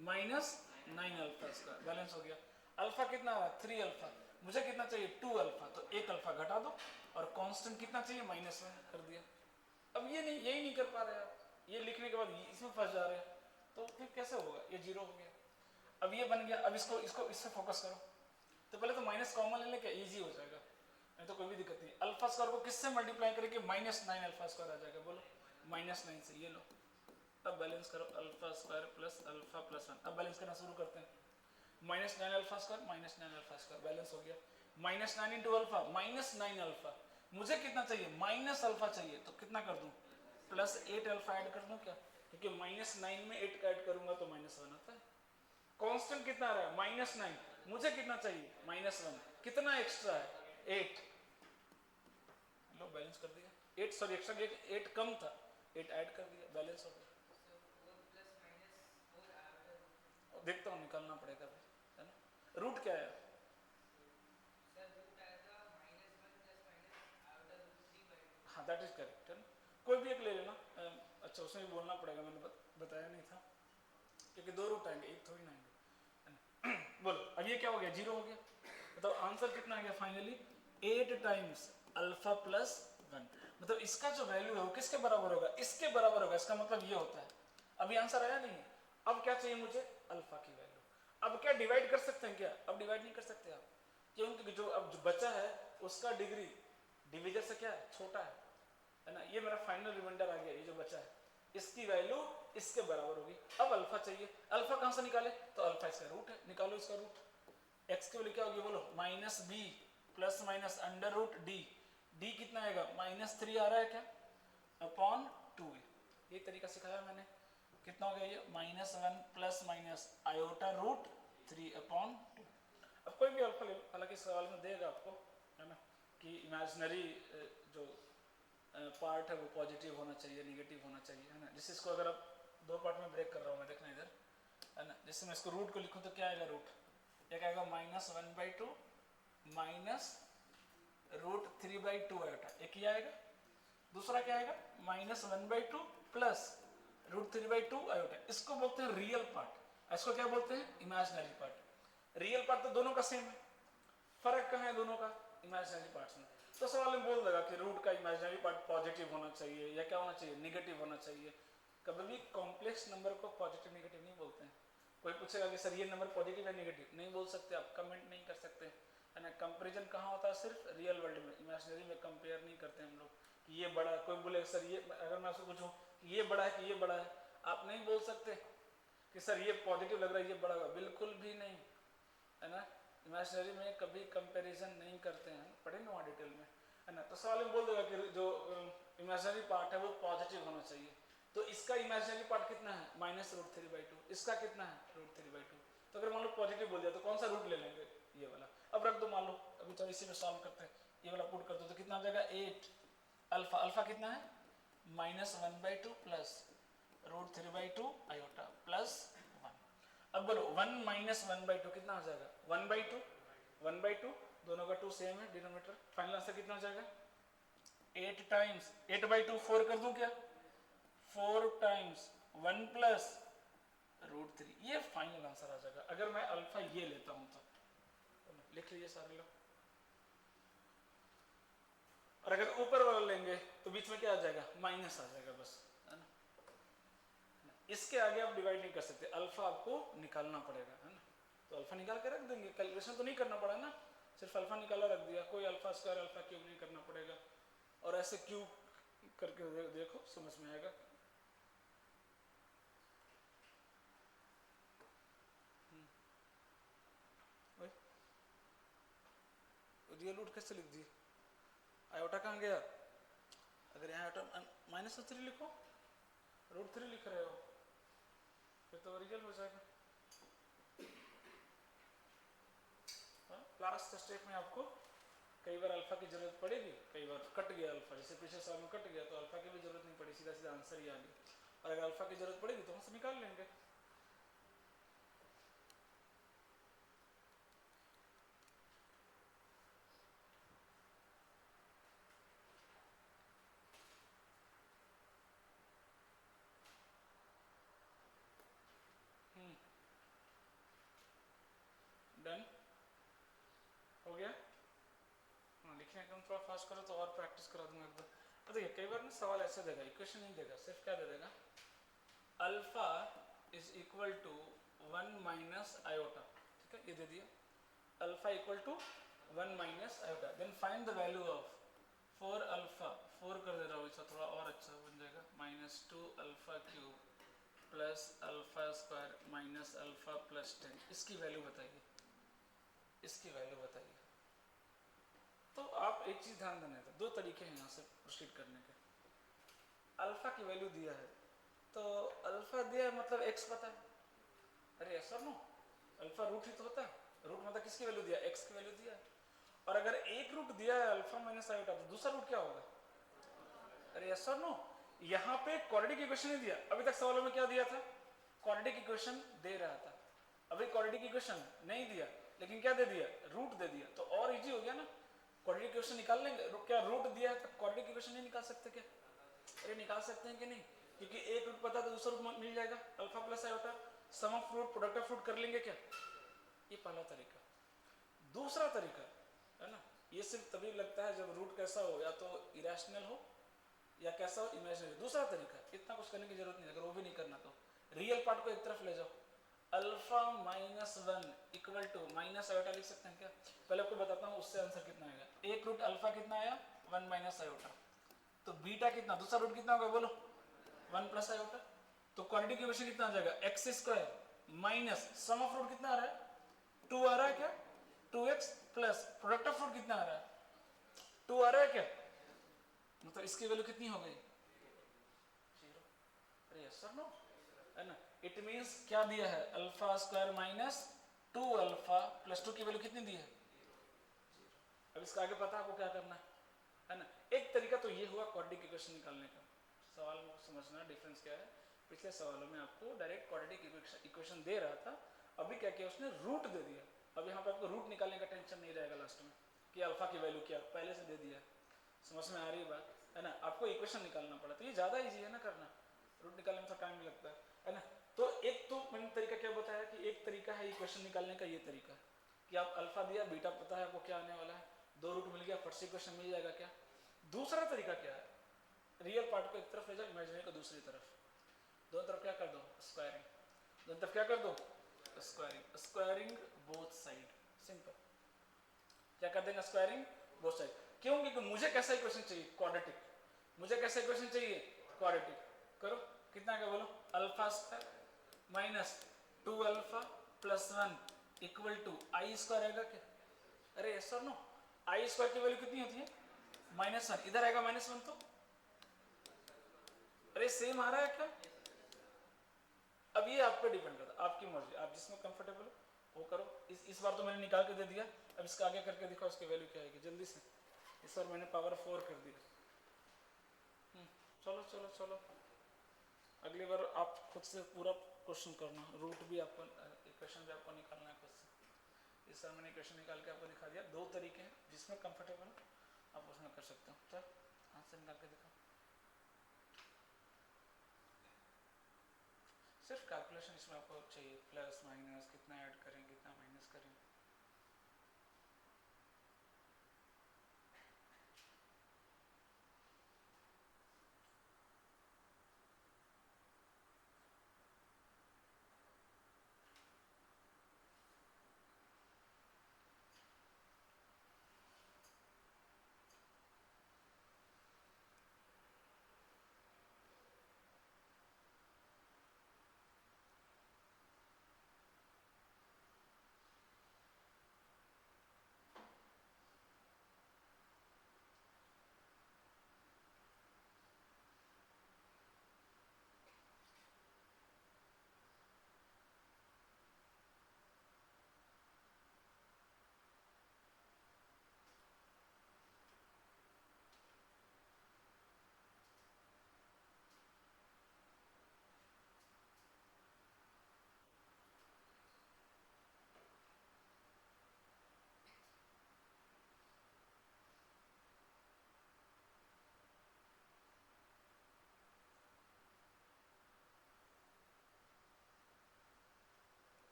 Speaker 1: -9 अल्फा स्क्वायर बैलेंस हो गया। अल्फा कितना आ रहा है? 3 अल्फा। मुझे कितना चाहिए? 2 अल्फा। तो 1 अल्फा घटा दो और कांस्टेंट कितना चाहिए? -1 कर दिया। अब ये नहीं, यही नहीं कर पा रहे आप। ये लिखने के बाद इसमें फंस जा रहे हैं, तो फिर कैसे होगा? ये 0 हो गया। अब ये बन गया। अब इसको इसको इससे फोकस करो। तो पहले तो माइनस कॉमन ले लेके इजी हो जाएगा, नहीं तो कोई भी दिक्कत नहीं। अल्फा स्क्वायर को किससे मल्टीप्लाई करके -9 अल्फा स्क्वायर आ जाएगा? बोलो -9 से। ये लो, अब बैलेंस करो। Alpha square plus alpha plus 1। अब बैलेंस करना शुरू करते हैं। -9 alpha square -9 alpha square balance हो गया। -9 इंटू अल्फा -9 अल्फा। मुझे कितना चाहिए? माइनस अल्फा चाहिए, तो कितना कर दूं? +8 अल्फा ऐड कर दूं क्या? क्योंकि -9 में 8 का ऐड करूंगा तो -1 आता है। कांस्टेंट कितना आ रहा है? -9। मुझे कितना चाहिए? -1। कितना एक्स्ट्रा है? 8। लो बैलेंस कर दिया। 8 सॉरी एक्स्ट्रा 8 कम था, 8 ऐड कर दिया, बैलेंस हो गया। देखता हूँ, निकालना पड़ेगा भाई, है ना। रूट क्या है? हाँ दैट इज करेक्ट, है ना। कोई भी एक ले लेना। अच्छा उसमें भी बोलना पड़ेगा, मैंने बताया नहीं था, क्योंकि 2 रूट आएंगे, एक थोड़ी ना आएंगे। बोलो अब ये क्या हो गया? 0 हो गया। मतलब आंसर कितना आ गया फाइनली? 8 times alpha plus 1। मतलब इसका जो वैल्यू है वो किसके बराबर होगा? इसके बराबर होगा। इसका मतलब ये होता है। अभी आंसर आया नहीं। अब क्या चाहिए मुझे? अल्फा की वैल्यू। अब क्या डिवाइड कर सकते हैं क्या? अब डिवाइड नहीं कर सकते आप, क्योंकि जो अब जो बचा है उसका डिग्री डिविजन से क्या है? छोटा है ना। ये मेरा फाइनल रिमाइंडर आ गया। ये जो बचा है इसकी वैल्यू इसके बराबर होगी। अब अल्फा चाहिए। अल्फा कहां से निकाले? तो अल्फा इसका रूट है, निकालो इसका रूट। एक्स की वैल्यू क्या होगी? बोलो -b plus minus √d। d कितना आएगा? -3 आ रहा है क्या? अपॉन 2। ये तरीका सिखाया मैंने। कितना हो गया ये? -1 प्लस माइनस आयोटा √3 अपॉन 2। अब कोई भी अल्फा ले लो, हालांकि सवाल में देगा आपको, है ना, कि इमेजिनरी जो पार्ट है वो पॉजिटिव होना चाहिए, नेगेटिव होना चाहिए, है ना। जिससे इसको अगर आप 2 पार्ट में ब्रेक कर रहा हूँ मैं, देखना इधर, है ना। जिससे मैं इसको रूट को लिखूँ तो क्या आएगा? रूट एक आएगा -1/2 माइनस √3/2 आएगा, एक ही आएगा। दूसरा क्या आएगा? -1/2 प्लस √3/2 आयोटा। इसको बोलते हैं रियल पार्ट, इसको क्या बोलते हैं? Imaginary part. रियल पार्ट तो दोनों का सेम है, फर्क कहाँ है दोनों का? इमेजिनरी पार्ट्स में। तो सवाल में बोल देगा कि रूट का इमेजिनरी पार्ट पॉजिटिव होना चाहिए या क्या होना चाहिए? नेगेटिव होना चाहिए। कभी भी कॉम्प्लेक्स नंबर को पॉजिटिव नेगेटिव नहीं बोलते हैं। कोई पूछेगा कि सर ये नंबर पॉजिटिव है नेगेटिव, नहीं बोल सकते आप, कमेंट नहीं कर सकते, है ना। कंपेरिजन कहाँ होता है? सिर्फ रियल वर्ल्ड में। इमेजिनरी में कंपेयर नहीं करते हम लोग कि ये बड़ा है। कोई बोले सर ये, अगर मैं आपसे पूछूं कि ये बड़ा है कि ये बड़ा है, आप नहीं बोल सकते कि सर ये पॉजिटिव लग रहा है ये बड़ा होगा, बिल्कुल भी नहीं, है ना। इमेजिनरी में कभी कंपैरिजन नहीं करते हैं, पढ़ेंगे वहाँ डिटेल में, है ना। तो सवाल में बोल देगा कि जो इमेजिनरी पार्ट है वो पॉजिटिव होना चाहिए। तो इसका इमेजिनरी पार्ट कितना है? -√3/2। इसका कितना है? √3/2। तो अगर मान लो पॉजिटिव बोल दिया तो कौन सा रूट ले लेंगे? ये वाला। अब रख दो, मान लो अभी तो इसी में सॉल्व करते हैं। ये वाला पुट कर दो तो कितना हो जाएगा? 8 अल्फा। अल्फा कितना है? -1/2 प्लस √3/2 आयोटा प्लस 1। अब बोलो 1 - 1/2 कितना हो जाएगा? 1/2 1/2, दोनों का 2 सेम है डिनोमिनेटर। फाइनल आंसर कितना हो जाएगा? 8 टाइम्स 8/2 4 कर दूं क्या? 4 टाइम्स 1 प्लस √3। ये फाइनल आंसर आ जाएगा अगर मैं अल्फा ये लेता हूं तो। लिख लीजिए सारे लोग। और अगर ऊपर वाला लेंगे तो बीच में क्या आ जाएगा? माइनस आ जाएगा बस, है ना। इसके आगे आप डिवाइड नहीं कर सकते, अल्फा आपको निकालना पड़ेगा, है ना। तो अल्फा निकाल के रख देंगे, कैलकुलेशन तो नहीं करना पड़ा ना, सिर्फ अल्फा निकाला रख दिया। कोई अल्फा स्क्वायर अल्फा क्यूब नहीं करना पड़ेगा। और ऐसे क्यूब करके देखो, समझ में आएगा। रियल रूट कैसे लिख दिए? आयोटा कहाँ गया? अगर यहाँ आयोटा -3 लिखो, √3 लिख रहे हो, फिर तो रियल हो जाएगा। लास्ट स्टेप में आपको कई बार अल्फा की जरूरत पड़ेगी, कई बार कट गया अल्फा, जैसे पिछले साल में कट गया तो अल्फा की भी जरूरत नहीं पड़ी, सीधा सीधा आंसर ही आ गया। और अगर अल्फा की जरूरत पड़ेगी तो हम से निकाल लेंगे। डन हो गया। हाँ, लिखने का थोड़ा फास्ट करो तो और प्रैक्टिस करा दूंगा एक बार। तो देखिए कई बार ना सवाल ऐसे देगा, इक्वेशन नहीं देगा, सिर्फ क्या दे देगा, alpha is equal to 1 minus iota, ठीक है, ये दे दिया, alpha equal to 1 minus iota, then find the value of 4 alpha, 4 कर दे रहा हूँ, इसका थोड़ा और अच्छा बन जाएगा, -2 alpha cube plus alpha square minus alpha plus 10, इसकी वैल्यू बताइए, इसकी वैल्यू बताइए। तो आप एक चीज ध्यान देना है, दो तरीके हैं यहाँ से प्रोसीड करने के। अल्फा की वैल्यू दिया है तो अल्फा दिया है मतलब एक्स पता है, अरे यस और नो, अल्फा रूट ही तो होता है, रूट मतलब किसकी वैल्यू दिया, एक्स की वैल्यू दिया है। और अगर एक रूट दिया है अल्फा माइनस आयोटा तो दूसरा रूट क्या होगा, अरे यस और नो। यहाँ पे क्वाड्रेटिक इक्वेशन नहीं दिया, अभी तक सवालों में क्या दिया था, क्वाड्रेटिक इक्वेशन दे रहा था, अभी क्वाड्रेटिक इक्वेशन नहीं दिया लेकिन क्या दे दिया, रूट दे दिया, तो और इजी हो गया ना, क्वाड्रेटिक इक्वेशन निकाल लेंगे। क्या रूट दिया है तो क्वाड्रेटिक इक्वेशन नहीं निकाल सकते क्या, अरे निकाल सकते हैं कि नहीं, क्योंकि एक रूट पता तो दूसरा रूट मिल जाएगा, alpha plus iota, sum of root product of root कर लेंगे क्या, ये पहला तरीका। दूसरा तरीका है ना, ये सिर्फ तभी लगता है जब रूट कैसा हो, या तो इरेशनल हो या कैसा हो, इमेजिनरी। दूसरा तरीका, इतना कुछ करने की जरूरत नहीं, अगर वो भी नहीं करना तो रियल पार्ट को एक तरफ ले जाओ, alpha minus 1 equal to minus iota लिख सकते हैं क्या, पहले आपको बताता हूँ उससे आंसर कितना आएगा, एक रूट अल्फा कितना आया 1 माइनस आयोटा, तो बीटा कितना, दूसरा रूट कितना होगा बोलो 1 प्लस आयोटा, तो क्वाड्रेटिक इक्वेशन कितना आ जाएगा, X square minus sum of root कितना आ रहा है 2 आ रहा है क्या, 2x plus product of root कितना आ रहा है 2 आ रहा है क्या, मतलब इसकी वैल्यू कितनी हो गई 0, अरे यस और नो, है ना। इट मींस क्या दिया है, alpha square minus 2 alpha plus 2 की वैल्यू कितनी दी है 0। अब इसका आगे पता है आपको क्या करना है ना। एक तरीका तो ये हुआ क्वाड्रेटिक इक्वेशन निकालने का, सवाल में समझना डिफरेंस क्या है, पिछले सवालों में आपको डायरेक्ट क्वाड्रेटिक इक्वेशन दे रहा था, अभी क्या किया उसने रूट दे दिया, अब यहाँ पे आपको रूट निकालने का टेंशन नहीं रहेगा लास्ट में कि अल्फा की वैल्यू क्या, पहले से दे दिया, समझ में आ रही बात है ना। आपको इक्वेशन निकालना पड़ा तो ये ज्यादा इजी है ना करना, रूट निकालने में तो टाइम लगता है ना। तो एक तो मैंने तरीका क्या बताया कि एक तरीका है इक्वेशन निकालने का, ये तरीका कि आप अल्फा दिया, बीटा पता है आपको क्या आने वाला है, दो रूट मिल गया, फट से इक्वेशन मिल जाएगा क्या। दूसरा तरीका क्या है, रियल पार्ट को एक तरफ ले जाओ, इमेजिनरी को दूसरी तरफ, दोनों तरफ क्या कर दो स्क्वायरिंग, दोनों तरफ क्या कर दो squaring, squaring both side, simple, क्या कर देंगे स्क्वायरिंग बोथ साइड। क्यों, क्योंकि मुझे कैसा इक्वेशन चाहिए क्वाड्रेटिक, मुझे कैसा इक्वेशन चाहिए क्वाड्रेटिक, करो कितना क्या बोलो, alpha square minus 2 alpha plus 1 equal to I square आएगा क्या, अरे यस और नो, आई स्क्वायर की वैल्यू कितनी होती है -1, इधर आएगा -1 तो अरे सेम आ रहा है क्या। अब ये आप पे डिपेंड करता है, आपकी मर्जी, आप जिसमें कंफर्टेबल हो वो करो। इस बार तो मैंने निकाल के दे दिया, अब इसका आगे करके दिखाओ इसकी वैल्यू क्या आएगी जल्दी से, इस बार मैंने पावर 4 कर दिया। चलो चलो चलो, अगली बार आप खुद से पूरा क्वेश्चन करना, रूट भी आपको, इक्वेशन भी आपको निकालना है खुद से। इस बार मैंने इक्वेशन निकाल के आपको दिखा दिया, दो तरीके हैं जिसमें कंफर्टेबल हो आप उसमें कर सकते हो। चल हाथ से निकाल के दिखाओ, सिर्फ कैलकुलेशन इसमें आपको चाहिए, प्लस माइनस कितना ऐड करें कितना माइनस करें।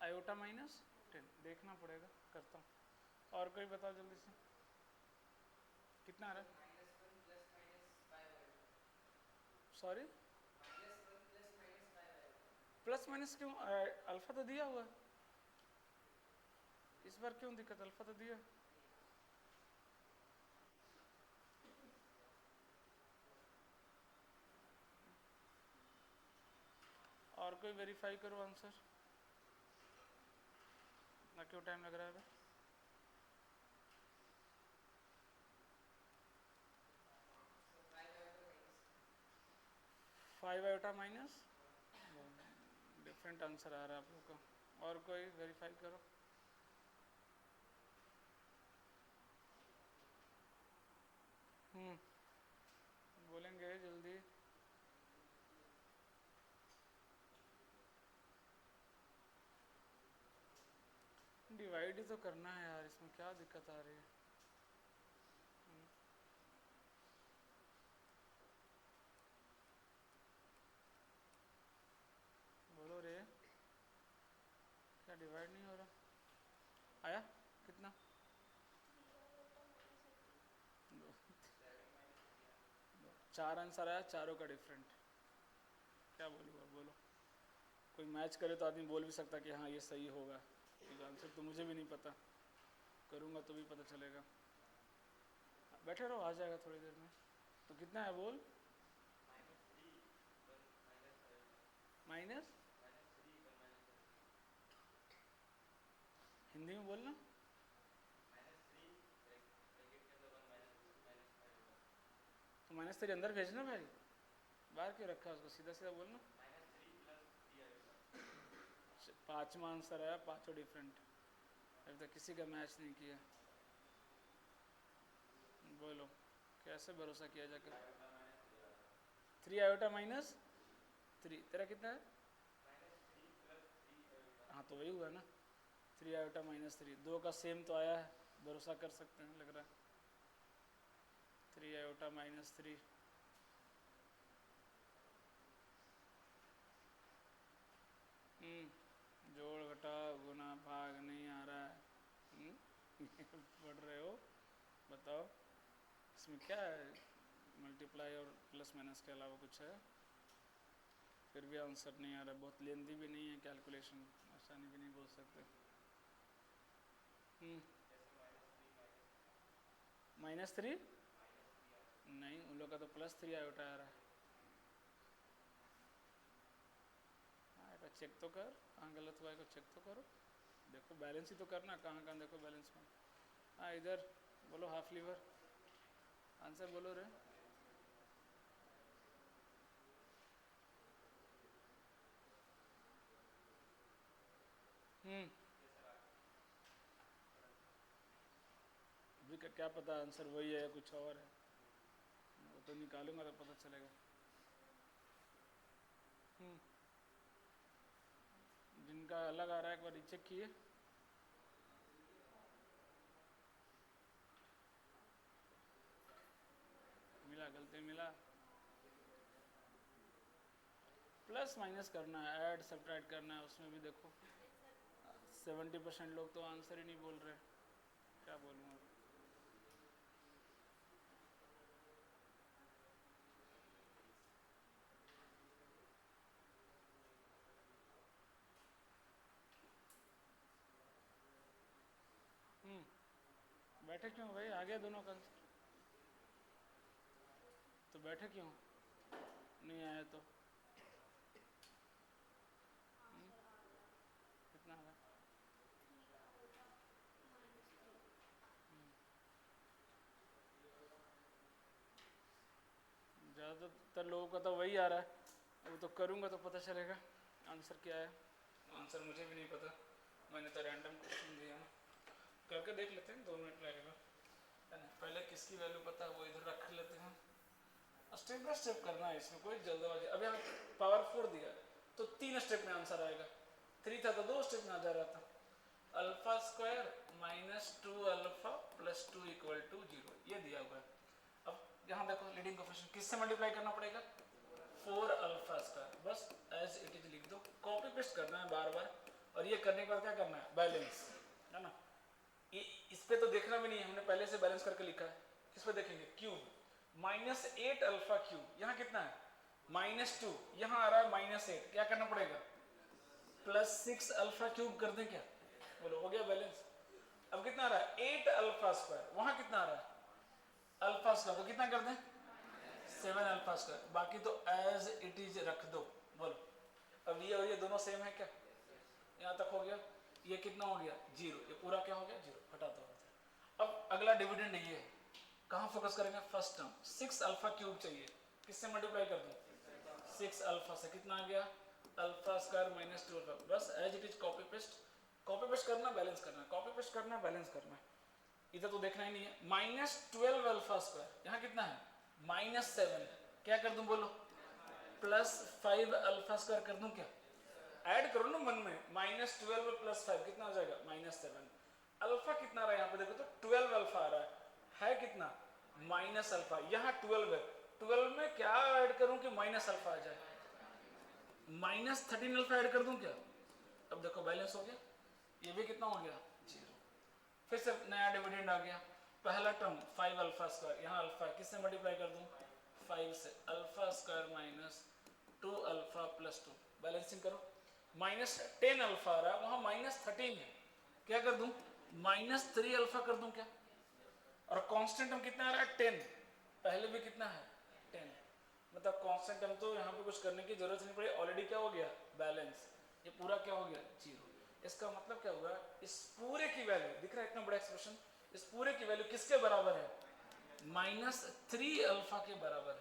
Speaker 1: आयोटा माइनस 10, देखना पड़ेगा, करता हूँ। और कोई बताओ जल्दी से, कितना आ रहा है? सॉरी, प्लस माइनस क्यों? अल्फा तो दिया हुआ है, इस बार क्यों दिक्कत? अल्फा तो दिया। और कोई वेरीफाई करो आंसर, ना क्यों टाइम लग रहा है? 5 आयोटा माइनस, डिफरेंट आंसर आ रहा है आप लोग का। और कोई वेरीफाई करो। बोलेंगे जल्दी। डिवाइड ही तो करना है यार, इसमें क्या दिक्कत आ रही है? बोलो रे, क्या डिवाइड नहीं हो रहा? आया कितना? 4 आंसर आया, चारों का डिफरेंट। क्या बोलूँ अब, बोलो। कोई मैच करे तो आदमी बोल भी सकता कि हाँ ये सही होगा, आंसर तो मुझे भी नहीं पता, करूँगा तो भी पता चलेगा। बैठे रहो, आ जाएगा थोड़ी देर में। तो कितना है बोल? माइनस, हिंदी में बोलना। तो माइनस 3 अंदर भेजना भाई, बाहर क्यों रखा है उसको? सीधा सीधा बोलना। 5वां आंसर आया, पांचों डिफरेंट, अभी तक किसी का मैच नहीं किया। बोलो कैसे भरोसा किया जाकर? 3 आयोटा माइनस 3, तेरा कितना है? हाँ तो वही हुआ ना, 3 आयोटा माइनस 3, 2 का सेम तो आया है, भरोसा कर सकते हैं लग रहा है। 3 आयोटा माइनस 3, जोड़ घटा गुना भाग नहीं आ रहा है। पढ़ रहे हो, बताओ इसमें क्या है? मल्टीप्लाई और प्लस माइनस के अलावा कुछ है? फिर भी आंसर नहीं आ रहा, बहुत लेंदी भी नहीं है कैलकुलेशन, आसानी भी नहीं बोल सकते। -3 नहीं, उन लोग का तो +3 आयोटा आ रहा है। हाँ चेक तो कर, कहाँ गलत हुआ है चेक तो करो, देखो बैलेंस ही तो करना, कहाँ कहाँ देखो बैलेंस में। हाँ इधर बोलो, हाफ लीवर आंसर बोलो रे। अभी क्या पता आंसर वही है या कुछ और है, वो तो निकालूंगा तो पता चलेगा। जिनका अलग आ रहा है एक बार रीचेक किए। मिला, गलती मिला। प्लस माइनस करना है, ऐड सब्ट्रैक्ट करना है, उसमें भी देखो 70% लोग तो आंसर ही नहीं बोल रहे, क्या बोलूँ अब। बैठे क्यों भाई, आ गया दोनों का आंसर, तो बैठे क्यों? नहीं आया तो कितना है? ज़्यादातर लोगों का तो वही आ रहा है, अब तो करूँगा तो पता चलेगा आंसर क्या है। आंसर मुझे भी नहीं पता, मैंने तो रैंडम क्वेश्चन दिया ना, करके देख लेते हैं, 2 मिनट लगेगा। पहले किसकी वैल्यू पता है वो इधर रख लेते हैं, स्टेप बाय स्टेप करना है, इसमें कोई जल्दबाजी। अभी हमें पावर 4 दिया तो 3 स्टेप में आंसर आएगा, 3 था तो 2 स्टेप में आ जा रहा था। अल्फा स्क्वायर -2 अल्फा +2 = 0, ये दिया हुआ है। अब यहाँ देखो लीडिंग कोएफिशिएंट किससे मल्टीप्लाई करना पड़ेगा? 4 अल्फा स्क्वायर, बस एज इट इज लिख दो, कॉपी पेस्ट करना है बार बार, और ये करने के बाद क्या करना है, बैलेंस, है ना। ये इस पे तो देखना भी नहीं है, हमने पहले से बैलेंस करके लिखा है। किस पे देखेंगे, क्यूब, -8 अल्फा क्यूब, यहाँ कितना है -2, यहाँ आ रहा है -8, क्या करना पड़ेगा +6 अल्फा क्यूब कर दें क्या, बोलो हो गया बैलेंस। अब कितना आ रहा है 8 अल्फा स्क्वायर, वहां कितना आ रहा है अल्फा स्क्वायर, तो कितना कर दें 7 अल्फा स्क्वायर, बाकी तो एज इट इज रख दो, बोलो। अब ये और ये दोनों सेम है क्या, यहाँ तक हो गया, ये कितना हो गया 0, ये पूरा क्या हो गया 0, हटा दो। अब अगला डिविडेंड ये है, कहाँ फोकस करेंगे, फर्स्ट टर्म 6 अल्फा क्यूब चाहिए, किससे मल्टीप्लाई कर दूं 6 अल्फा से, कितना आ गया अल्फा स्क्वायर -2 अल्फा, बस as it is copy paste करना, बैलेंस करना, कॉपी पेस्ट करना, बैलेंस करना, इधर तो देखना ही नहीं है। -12 अल्फा स्क्वायर, यहाँ कितना है -7, क्या कर दूं बोलो +5 अल्फा स्क्वायर कर दूं क्या, ऐड करो ना मन में, -12 + 5 कितना हो जाएगा -7, अल्फा कितना आ रहा है यहाँ पे देखो तो 12 अल्फा आ रहा है कितना माइनस अल्फा, यहाँ 12 है, 12 में क्या ऐड करूं कि माइनस अल्फा आ जाए, -13 अल्फा ऐड कर दूं क्या, अब देखो बैलेंस हो गया, ये भी कितना हो गया 0। फिर से नया डिविडेंड आ गया, पहला टर्म 5 अल्फा स्क्वायर, यहाँ अल्फा किससे मल्टीप्लाई कर दूं 5 से, अल्फा स्क्वायर -2 अल्फा + 2, बैलेंसिंग करो, -10 अल्फा आ रहा है, वहां -13 है, क्या कर दूं -3 अल्फा कर दूं क्या, और कांस्टेंट टर्म कितना आ रहा है 10, पहले भी कितना है 10, मतलब कांस्टेंट टर्म तो यहाँ पे कुछ करने की जरूरत नहीं पड़ी, ऑलरेडी क्या हो गया बैलेंस, ये पूरा क्या हो गया 0। इसका मतलब क्या होगा, इस पूरे की वैल्यू दिख रहा है इतना बड़ा एक्सप्रेशन, इस पूरे की वैल्यू किसके बराबर है -3 अल्फा के बराबर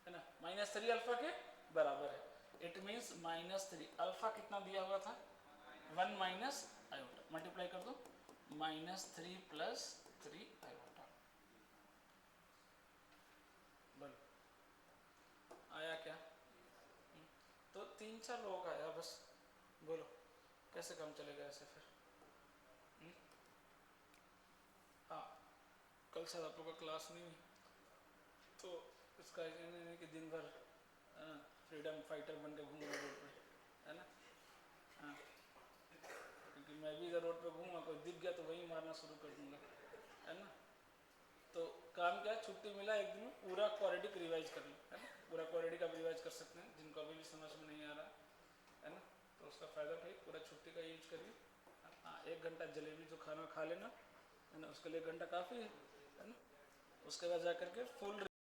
Speaker 1: है ना, -3 अल्फा के बराबर है, इट मींस -3 अल्फा कितना दिया हुआ था 1 माइनस आयोटा, मल्टीप्लाई कर दो -3 + 3 आयोटा, बोलो आया क्या, तो 3-4 लोगों का आया बस, बोलो कैसे काम चलेगा ऐसे फिर। हाँ कल शायद आप लोग का क्लास नहीं है, तो इसका नहीं कि दिन भर फ्रीडम फाइटर बन के घूमूंगा रोड पे, है ना, हाँ क्योंकि मैं भी इधर रोड पे घूमूंगा, कोई दिख गया तो वही मारना शुरू कर दूंगा, है ना। तो काम क्या, छुट्टी मिला एक दिन में पूरा क्वाड्रेटिक रिवाइज कर लो, है ना, पूरा क्वाड्रेटिक आप रिवाइज कर सकते हैं, जिनको अभी भी समझ में नहीं आ रहा है ना, तो उसका फ़ायदा उठाइए, पूरा छुट्टी का यूज करिए। हाँ 1 घंटा जलेबी जो खाना खा लेना, है ना, उसके लिए 1 घंटा काफ़ी है ना, उसके बाद जा करके फुल